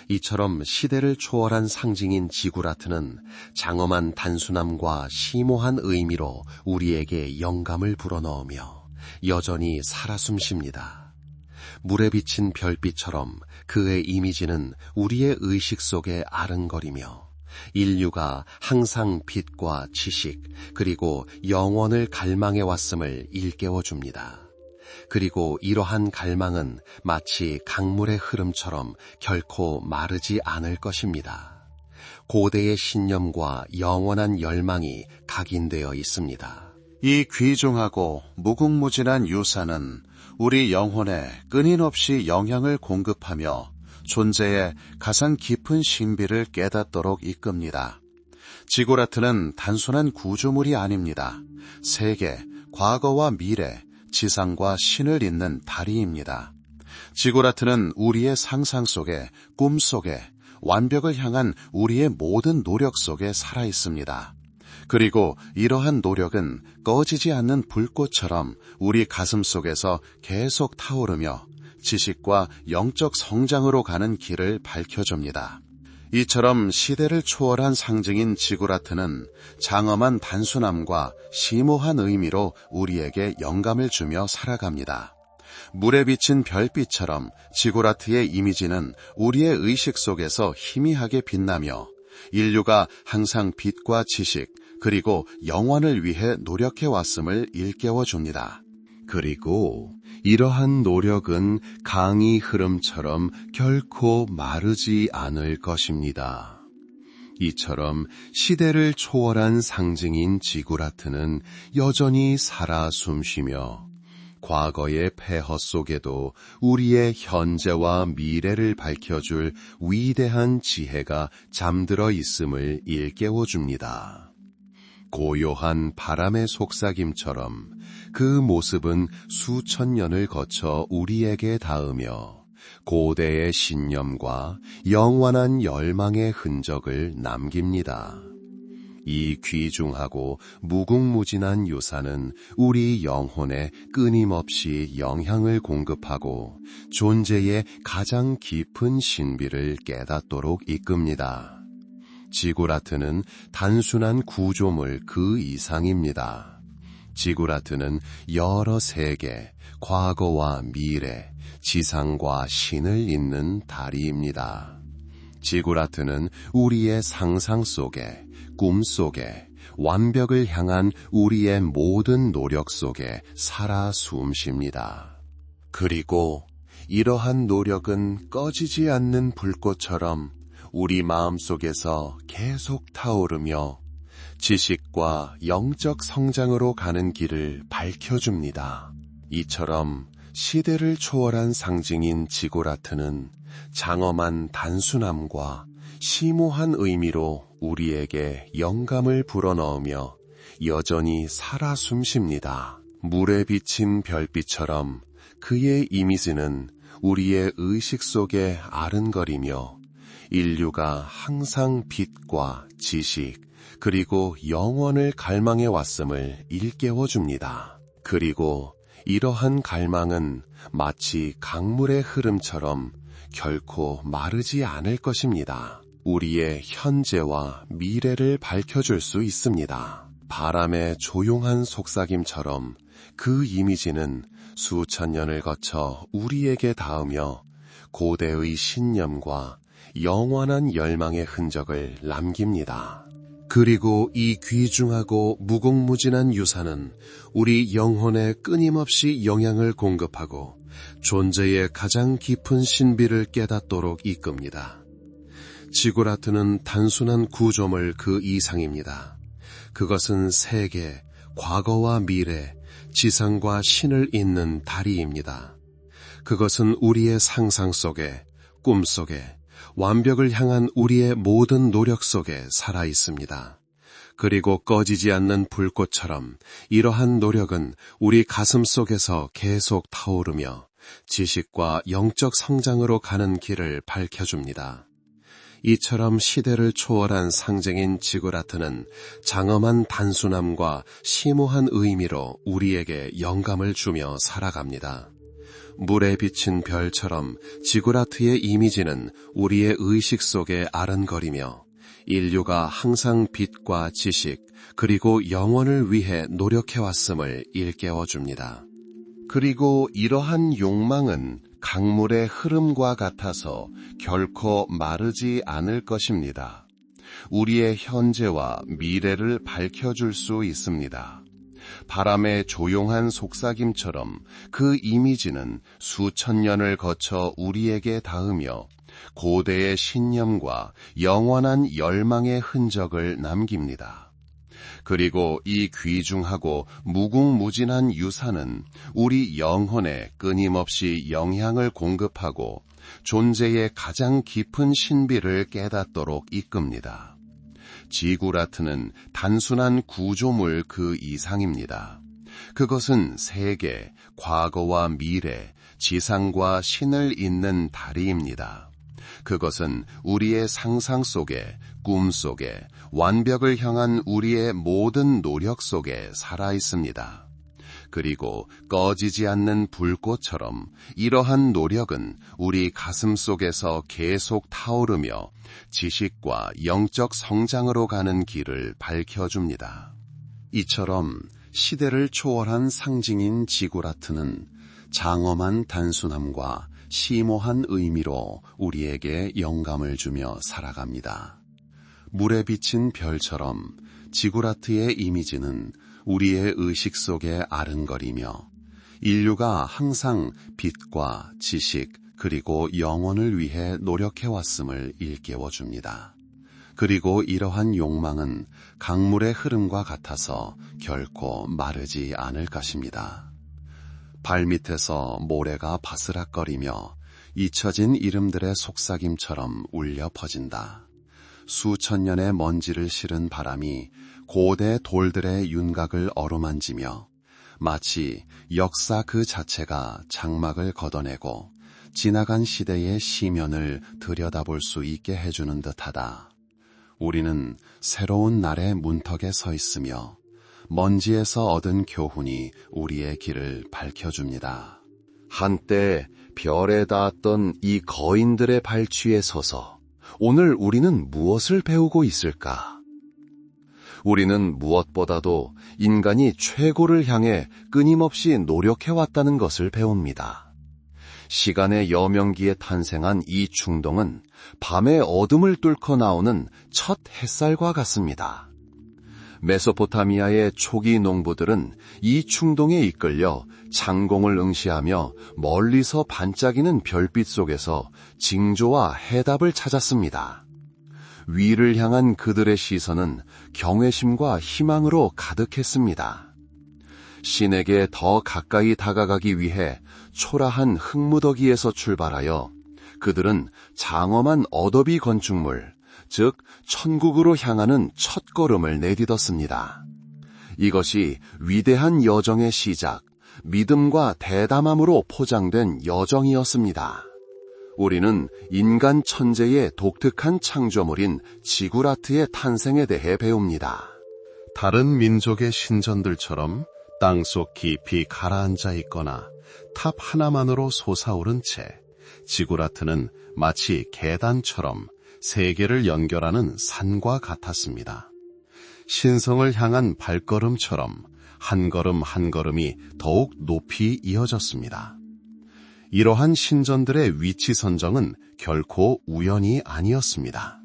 이처럼 시대를 초월한 상징인 지구라트는 장엄한 단순함과 심오한 의미로 우리에게 영감을 불어넣으며 여전히 살아 숨쉽니다. 물에 비친 별빛처럼 그의 이미지는 우리의 의식 속에 아른거리며 인류가 항상 빛과 지식 그리고 영원을 갈망해왔음을 일깨워줍니다. 그리고 이러한 갈망은 마치 강물의 흐름처럼 결코 마르지 않을 것입니다. 고대의 신념과 영원한 열망이 각인되어 있습니다. 이 귀중하고 무궁무진한 유산은 우리 영혼에 끊임없이 영향을 공급하며 존재의 가장 깊은 신비를 깨닫도록 이끕니다. 지구라트는 단순한 구조물이 아닙니다. 세계, 과거와 미래, 지상과 신을 잇는 다리입니다. 지구라트는 우리의 상상 속에, 꿈 속에, 완벽을 향한 우리의 모든 노력 속에 살아 있습니다. 그리고 이러한 노력은 꺼지지 않는 불꽃처럼 우리 가슴 속에서 계속 타오르며 지식과 영적 성장으로 가는 길을 밝혀줍니다. 이처럼 시대를 초월한 상징인 지구라트는 장엄한 단순함과 심오한 의미로 우리에게 영감을 주며 살아갑니다. 물에 비친 별빛처럼 지구라트의 이미지는 우리의 의식 속에서 희미하게 빛나며 인류가 항상 빛과 지식 그리고 영원을 위해 노력해왔음을 일깨워줍니다. 그리고 이러한 노력은 강의 흐름처럼 결코 마르지 않을 것입니다. 이처럼 시대를 초월한 상징인 지구라트는 여전히 살아 숨쉬며 과거의 폐허 속에도 우리의 현재와 미래를 밝혀줄 위대한 지혜가 잠들어 있음을 일깨워줍니다. 고요한 바람의 속삭임처럼 그 모습은 수천 년을 거쳐 우리에게 닿으며 고대의 신념과 영원한 열망의 흔적을 남깁니다. 이 귀중하고 무궁무진한 유산은 우리 영혼에 끊임없이 영향을 공급하고 존재의 가장 깊은 신비를 깨닫도록 이끕니다. 지구라트는 단순한 구조물 그 이상입니다. 지구라트는 여러 세계, 과거와 미래, 지상과 신을 잇는 다리입니다. 지구라트는 우리의 상상 속에, 꿈 속에, 완벽을 향한 우리의 모든 노력 속에 살아 숨쉽니다. 그리고 이러한 노력은 꺼지지 않는 불꽃처럼 우리 마음속에서 계속 타오르며 지식과 영적 성장으로 가는 길을 밝혀줍니다. 이처럼 시대를 초월한 상징인 지고라트는 장엄한 단순함과 심오한 의미로 우리에게 영감을 불어넣으며 여전히 살아 숨쉽니다. 물에 비친 별빛처럼 그의 이미지는 우리의 의식 속에 아른거리며 인류가 항상 빛과 지식 그리고 영원을 갈망해 왔음을 일깨워줍니다. 그리고 이러한 갈망은 마치 강물의 흐름처럼 결코 마르지 않을 것입니다. 우리의 현재와 미래를 밝혀줄 수 있습니다. 바람의 조용한 속삭임처럼 그 이미지는 수천 년을 거쳐 우리에게 닿으며 고대의 신념과 영원한 열망의 흔적을 남깁니다. 그리고 이 귀중하고 무궁무진한 유산은 우리 영혼에 끊임없이 영향을 공급하고 존재의 가장 깊은 신비를 깨닫도록 이끕니다. 지구라트는 단순한 구조물 그 이상입니다. 그것은 세계, 과거와 미래, 지상과 신을 잇는 다리입니다. 그것은 우리의 상상 속에, 꿈 속에, 완벽을 향한 우리의 모든 노력 속에 살아 있습니다. 그리고 꺼지지 않는 불꽃처럼 이러한 노력은 우리 가슴 속에서 계속 타오르며 지식과 영적 성장으로 가는 길을 밝혀줍니다. 이처럼 시대를 초월한 상징인 지구라트는 장엄한 단순함과 심오한 의미로 우리에게 영감을 주며 살아갑니다. 물에 비친 별처럼 지구라트의 이미지는 우리의 의식 속에 아른거리며 인류가 항상 빛과 지식 그리고 영원을 위해 노력해왔음을 일깨워줍니다. 그리고 이러한 욕망은 강물의 흐름과 같아서 결코 마르지 않을 것입니다. 우리의 현재와 미래를 밝혀줄 수 있습니다. 바람의 조용한 속삭임처럼 그 이미지는 수천 년을 거쳐 우리에게 닿으며 고대의 신념과 영원한 열망의 흔적을 남깁니다. 그리고 이 귀중하고 무궁무진한 유산은 우리 영혼에 끊임없이 영향을 공급하고 존재의 가장 깊은 신비를 깨닫도록 이끕니다. 지구라트는 단순한 구조물 그 이상입니다. 그것은 세계, 과거와 미래, 지상과 신을 잇는 다리입니다. 그것은 우리의 상상 속에, 꿈 속에, 완벽을 향한 우리의 모든 노력 속에 살아 있습니다. 그리고 꺼지지 않는 불꽃처럼 이러한 노력은 우리 가슴 속에서 계속 타오르며 지식과 영적 성장으로 가는 길을 밝혀줍니다. 이처럼 시대를 초월한 상징인 지구라트는 장엄한 단순함과 심오한 의미로 우리에게 영감을 주며 살아갑니다. 물에 비친 별처럼 지구라트의 이미지는 우리의 의식 속에 아른거리며 인류가 항상 빛과 지식 그리고 영원을 위해 노력해왔음을 일깨워줍니다. 그리고 이러한 욕망은 강물의 흐름과 같아서 결코 마르지 않을 것입니다. 발밑에서 모래가 바스락거리며 잊혀진 이름들의 속삭임처럼 울려 퍼진다. 수천 년의 먼지를 실은 바람이 고대 돌들의 윤곽을 어루만지며 마치 역사 그 자체가 장막을 걷어내고 지나간 시대의 시면을 들여다볼 수 있게 해주는 듯하다. 우리는 새로운 날의 문턱에 서 있으며 먼지에서 얻은 교훈이 우리의 길을 밝혀줍니다. 한때 별에 닿았던 이 거인들의 발취에 서서 오늘 우리는 무엇을 배우고 있을까? 우리는 무엇보다도 인간이 최고를 향해 끊임없이 노력해왔다는 것을 배웁니다. 시간의 여명기에 탄생한 이 충동은 밤의 어둠을 뚫고 나오는 첫 햇살과 같습니다. 메소포타미아의 초기 농부들은 이 충동에 이끌려 창공을 응시하며 멀리서 반짝이는 별빛 속에서 징조와 해답을 찾았습니다. 위를 향한 그들의 시선은 경외심과 희망으로 가득했습니다. 신에게 더 가까이 다가가기 위해 초라한 흙무더기에서 출발하여 그들은 장엄한 어도비 건축물, 즉 천국으로 향하는 첫걸음을 내딛었습니다. 이것이 위대한 여정의 시작, 믿음과 대담함으로 포장된 여정이었습니다. 우리는 인간 천재의 독특한 창조물인 지구라트의 탄생에 대해 배웁니다. 다른 민족의 신전들처럼 땅속 깊이 가라앉아 있거나 탑 하나만으로 솟아오른 채 지구라트는 마치 계단처럼 세계를 연결하는 산과 같았습니다. 신성을 향한 발걸음처럼 한 걸음 한 걸음이 더욱 높이 이어졌습니다. 이러한 신전들의 위치 선정은 결코 우연이 아니었습니다.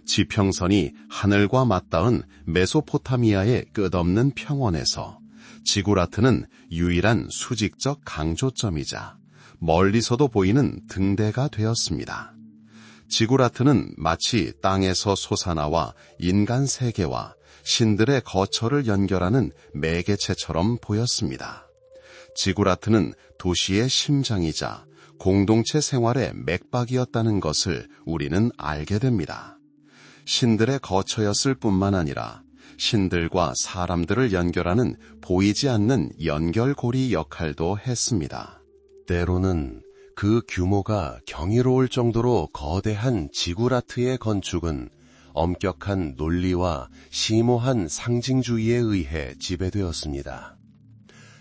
지평선이 하늘과 맞닿은 메소포타미아의 끝없는 평원에서 지구라트는 유일한 수직적 강조점이자 멀리서도 보이는 등대가 되었습니다. 지구라트는 마치 땅에서 솟아나와 인간 세계와 신들의 거처를 연결하는 매개체처럼 보였습니다. 지구라트는 도시의 심장이자 공동체 생활의 맥박이었다는 것을 우리는 알게 됩니다. 신들의 거처였을 뿐만 아니라 신들과 사람들을 연결하는 보이지 않는 연결고리 역할도 했습니다. 때로는 그 규모가 경이로울 정도로 거대한 지구라트의 건축은 엄격한 논리와 심오한 상징주의에 의해 지배되었습니다.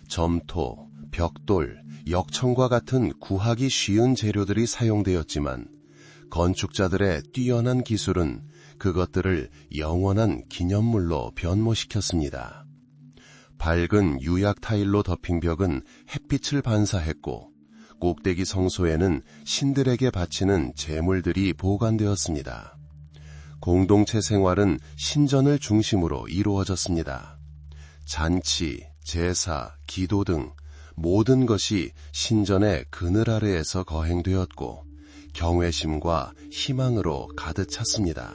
점토, 벽돌, 역청과 같은 구하기 쉬운 재료들이 사용되었지만 건축자들의 뛰어난 기술은 그것들을 영원한 기념물로 변모시켰습니다. 밝은 유약 타일로 덮인 벽은 햇빛을 반사했고 꼭대기 성소에는 신들에게 바치는 제물들이 보관되었습니다. 공동체 생활은 신전을 중심으로 이루어졌습니다. 잔치, 제사, 기도 등 모든 것이 신전의 그늘 아래에서 거행되었고 경외심과 희망으로 가득 찼습니다.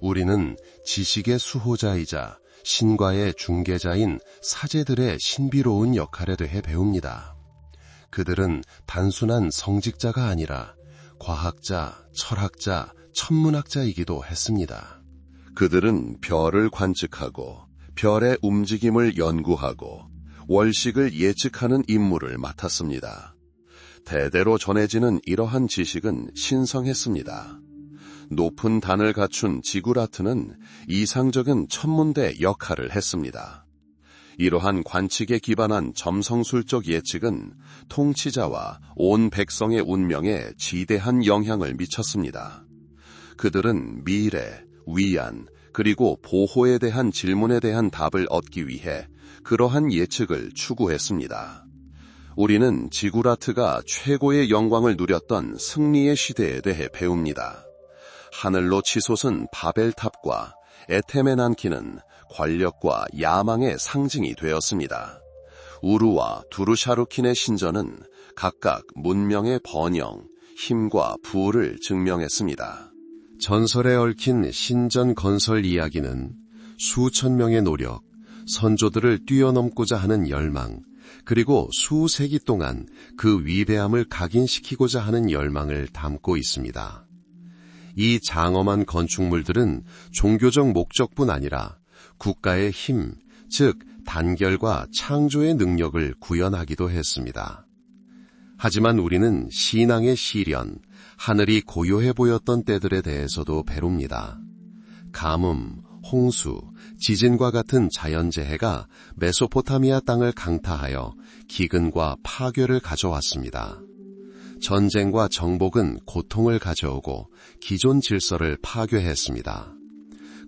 우리는 지식의 수호자이자 신과의 중개자인 사제들의 신비로운 역할에 대해 배웁니다. 그들은 단순한 성직자가 아니라 과학자, 철학자, 천문학자이기도 했습니다. 그들은 별을 관측하고 별의 움직임을 연구하고 월식을 예측하는 임무를 맡았습니다. 대대로 전해지는 이러한 지식은 신성했습니다. 높은 단을 갖춘 지구라트는 이상적인 천문대 역할을 했습니다. 이러한 관측에 기반한 점성술적 예측은 통치자와 온 백성의 운명에 지대한 영향을 미쳤습니다. 그들은 미래, 위안, 그리고 보호에 대한 질문에 대한 답을 얻기 위해 그러한 예측을 추구했습니다. 우리는 지구라트가 최고의 영광을 누렸던 승리의 시대에 대해 배웁니다. 하늘로 치솟은 바벨탑과 에테멘안키는 권력과 야망의 상징이 되었습니다. 우루와 두루샤루킨의 신전은 각각 문명의 번영, 힘과 부를 증명했습니다. 전설에 얽힌 신전 건설 이야기는 수천 명의 노력, 선조들을 뛰어넘고자 하는 열망, 그리고 수세기 동안 그 위대함을 각인시키고자 하는 열망을 담고 있습니다. 이 장엄한 건축물들은 종교적 목적뿐 아니라 국가의 힘, 즉 단결과 창조의 능력을 구현하기도 했습니다. 하지만 우리는 신앙의 시련, 하늘이 고요해 보였던 때들에 대해서도 배웁니다. 가뭄, 홍수, 지진과 같은 자연재해가 메소포타미아 땅을 강타하여 기근과 파괴를 가져왔습니다. 전쟁과 정복은 고통을 가져오고 기존 질서를 파괴했습니다.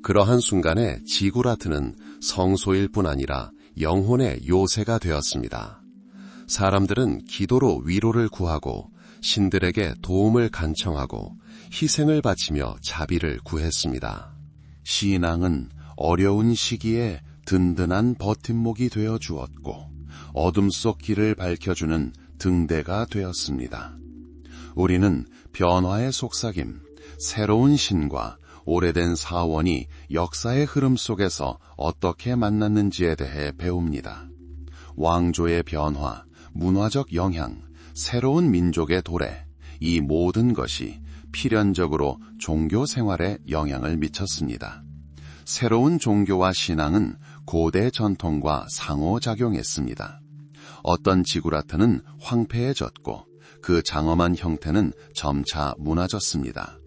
그러한 순간에 지구라트는 성소일 뿐 아니라 영혼의 요새가 되었습니다. 사람들은 기도로 위로를 구하고 신들에게 도움을 간청하고 희생을 바치며 자비를 구했습니다. 신앙은 어려운 시기에 든든한 버팀목이 되어 주었고 어둠 속 길을 밝혀주는 등대가 되었습니다. 우리는 변화의 속삭임, 새로운 신과 오래된 사원이 역사의 흐름 속에서 어떻게 만났는지에 대해 배웁니다. 왕조의 변화, 문화적 영향, 새로운 민족의 도래, 이 모든 것이 필연적으로 종교 생활에 영향을 미쳤습니다. 새로운 종교와 신앙은 고대 전통과 상호작용했습니다. 어떤 지구라트는 황폐해졌고 그 장엄한 형태는 점차 무너졌습니다.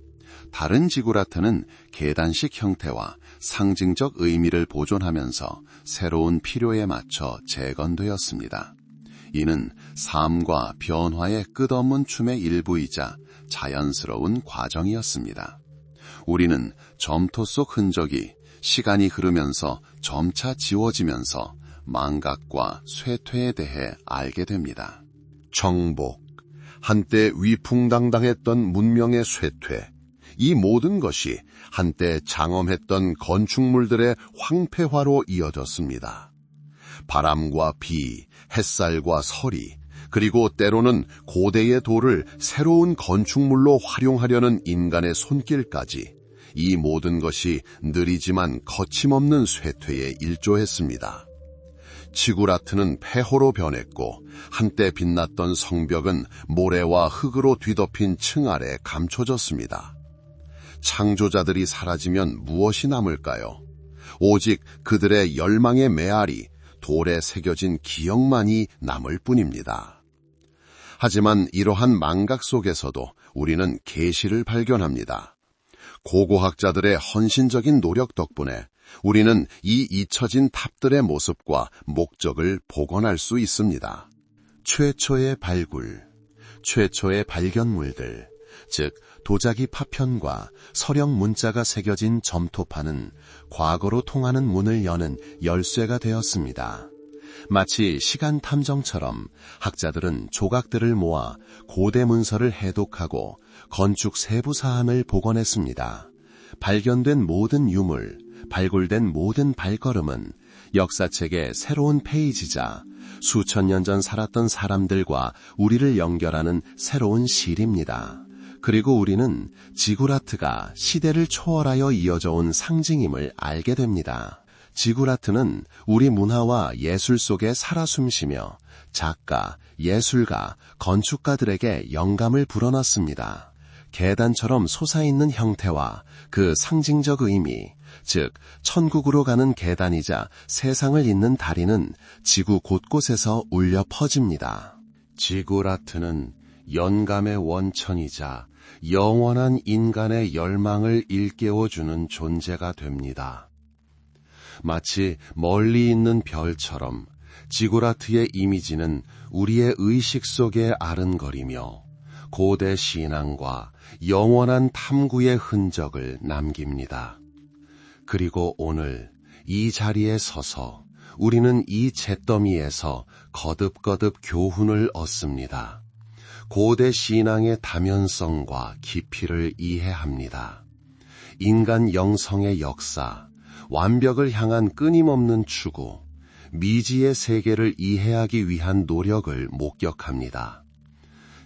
다른 지구라트는 계단식 형태와 상징적 의미를 보존하면서 새로운 필요에 맞춰 재건되었습니다. 이는 삶과 변화의 끝없는 춤의 일부이자 자연스러운 과정이었습니다. 우리는 점토 속 흔적이 시간이 흐르면서 점차 지워지면서 망각과 쇠퇴에 대해 알게 됩니다. 정복, 한때 위풍당당했던 문명의 쇠퇴, 이 모든 것이 한때 장엄했던 건축물들의 황폐화로 이어졌습니다. 바람과 비, 햇살과 서리, 그리고 때로는 고대의 돌을 새로운 건축물로 활용하려는 인간의 손길까지, 이 모든 것이 느리지만 거침없는 쇠퇴에 일조했습니다. 지구라트는 폐허로 변했고 한때 빛났던 성벽은 모래와 흙으로 뒤덮인 층 아래 감춰졌습니다. 창조자들이 사라지면 무엇이 남을까요? 오직 그들의 열망의 메아리, 돌에 새겨진 기억만이 남을 뿐입니다. 하지만 이러한 망각 속에서도 우리는 계시를 발견합니다. 고고학자들의 헌신적인 노력 덕분에 우리는 이 잊혀진 탑들의 모습과 목적을 복원할 수 있습니다. 최초의 발굴, 최초의 발견물들, 즉 도자기 파편과 서령 문자가 새겨진 점토판은 과거로 통하는 문을 여는 열쇠가 되었습니다. 마치 시간 탐정처럼 학자들은 조각들을 모아 고대 문서를 해독하고 건축 세부 사항을 복원했습니다. 발견된 모든 유물, 발굴된 모든 발걸음은 역사책의 새로운 페이지자 수천 년 전 살았던 사람들과 우리를 연결하는 새로운 실입니다. 그리고 우리는 지구라트가 시대를 초월하여 이어져 온 상징임을 알게 됩니다. 지구라트는 우리 문화와 예술 속에 살아 숨쉬며 작가, 예술가, 건축가들에게 영감을 불어넣습니다. 계단처럼 솟아있는 형태와 그 상징적 의미, 즉 천국으로 가는 계단이자 세상을 잇는 다리는 지구 곳곳에서 울려 퍼집니다. 지구라트는 영감의 원천이자 영원한 인간의 열망을 일깨워주는 존재가 됩니다. 마치 멀리 있는 별처럼 지구라트의 이미지는 우리의 의식 속에 아른거리며 고대 신앙과 영원한 탐구의 흔적을 남깁니다. 그리고 오늘 이 자리에 서서 우리는 이 잿더미에서 거듭거듭 교훈을 얻습니다. 고대 신앙의 다면성과 깊이를 이해합니다. 인간 영성의 역사, 완벽을 향한 끊임없는 추구, 미지의 세계를 이해하기 위한 노력을 목격합니다.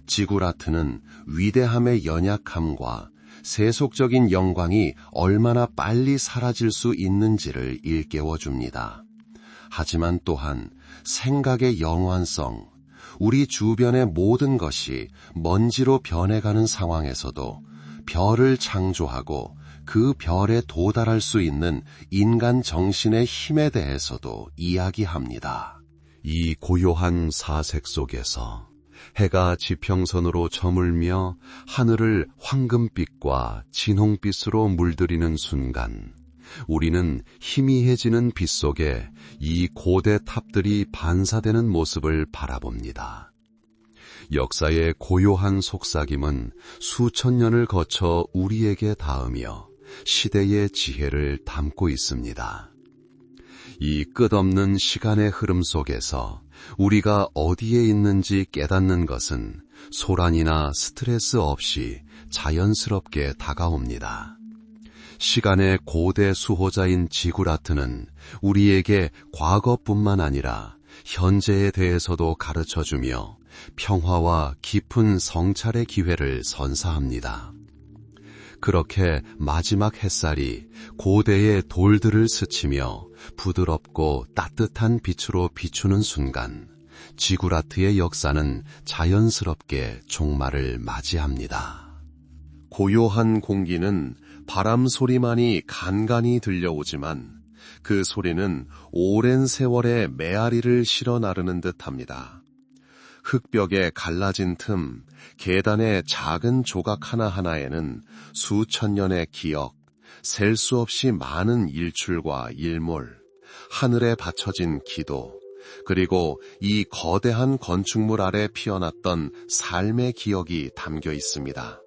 지구라트는 위대함의 연약함과 세속적인 영광이 얼마나 빨리 사라질 수 있는지를 일깨워줍니다. 하지만 또한 생각의 영원성, 우리 주변의 모든 것이 먼지로 변해가는 상황에서도 별을 창조하고 그 별에 도달할 수 있는 인간 정신의 힘에 대해서도 이야기합니다. 이 고요한 사색 속에서 해가 지평선으로 저물며 하늘을 황금빛과 진홍빛으로 물들이는 순간, 우리는 희미해지는 빛 속에 이 고대 탑들이 반사되는 모습을 바라봅니다. 역사의 고요한 속삭임은 수천 년을 거쳐 우리에게 닿으며 시대의 지혜를 담고 있습니다. 이 끝없는 시간의 흐름 속에서 우리가 어디에 있는지 깨닫는 것은 소란이나 스트레스 없이 자연스럽게 다가옵니다. 시간의 고대 수호자인 지구라트는 우리에게 과거뿐만 아니라 현재에 대해서도 가르쳐주며 평화와 깊은 성찰의 기회를 선사합니다. 그렇게 마지막 햇살이 고대의 돌들을 스치며 부드럽고 따뜻한 빛으로 비추는 순간 지구라트의 역사는 자연스럽게 종말을 맞이합니다. 고요한 공기는 바람 소리만이 간간히 들려오지만 그 소리는 오랜 세월의 메아리를 실어 나르는 듯합니다. 흙벽에 갈라진 틈, 계단의 작은 조각 하나하나에는 수천 년의 기억, 셀 수 없이 많은 일출과 일몰, 하늘에 바쳐진 기도, 그리고 이 거대한 건축물 아래 피어났던 삶의 기억이 담겨 있습니다.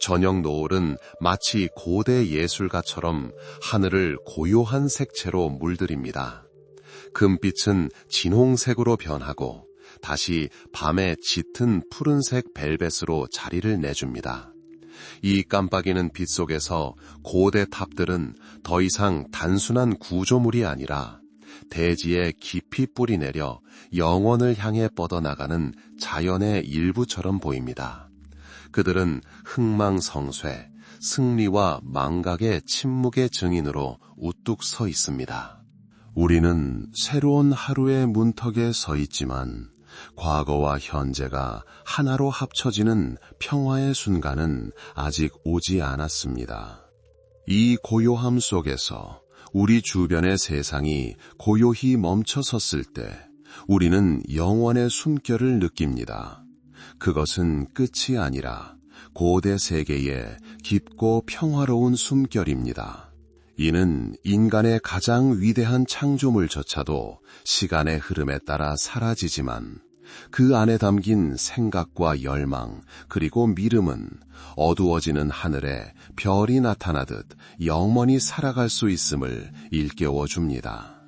저녁 노을은 마치 고대 예술가처럼 하늘을 고요한 색채로 물들입니다. 금빛은 진홍색으로 변하고 다시 밤의 짙은 푸른색 벨벳으로 자리를 내줍니다. 이 깜빡이는 빛 속에서 고대 탑들은 더 이상 단순한 구조물이 아니라 대지에 깊이 뿌리 내려 영원을 향해 뻗어나가는 자연의 일부처럼 보입니다. 그들은 흥망성쇠, 승리와 망각의 침묵의 증인으로 우뚝 서 있습니다. 우리는 새로운 하루의 문턱에 서 있지만 과거와 현재가 하나로 합쳐지는 평화의 순간은 아직 오지 않았습니다. 이 고요함 속에서 우리 주변의 세상이 고요히 멈춰섰을 때 우리는 영원의 숨결을 느낍니다. 그것은 끝이 아니라 고대 세계의 깊고 평화로운 숨결입니다. 이는 인간의 가장 위대한 창조물조차도 시간의 흐름에 따라 사라지지만 그 안에 담긴 생각과 열망 그리고 믿음은 어두워지는 하늘에 별이 나타나듯 영원히 살아갈 수 있음을 일깨워 줍니다.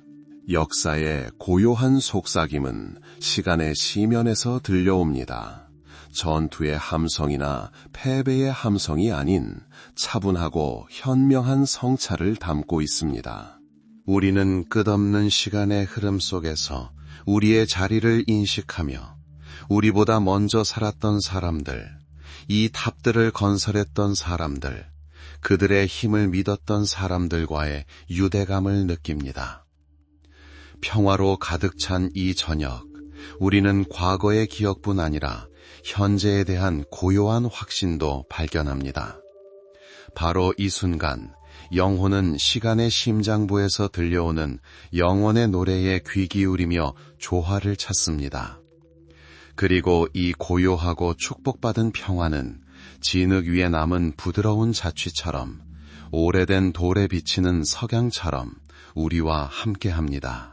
역사의 고요한 속삭임은 시간의 시면에서 들려옵니다. 전투의 함성이나 패배의 함성이 아닌 차분하고 현명한 성찰을 담고 있습니다. 우리는 끝없는 시간의 흐름 속에서 우리의 자리를 인식하며 우리보다 먼저 살았던 사람들, 이 탑들을 건설했던 사람들, 그들의 힘을 믿었던 사람들과의 유대감을 느낍니다. 평화로 가득 찬 이 저녁, 우리는 과거의 기억뿐 아니라 현재에 대한 고요한 확신도 발견합니다. 바로 이 순간 영혼은 시간의 심장부에서 들려오는 영원의 노래에 귀 기울이며 조화를 찾습니다. 그리고 이 고요하고 축복받은 평화는 진흙 위에 남은 부드러운 자취처럼 오래된 돌에 비치는 석양처럼 우리와 함께합니다.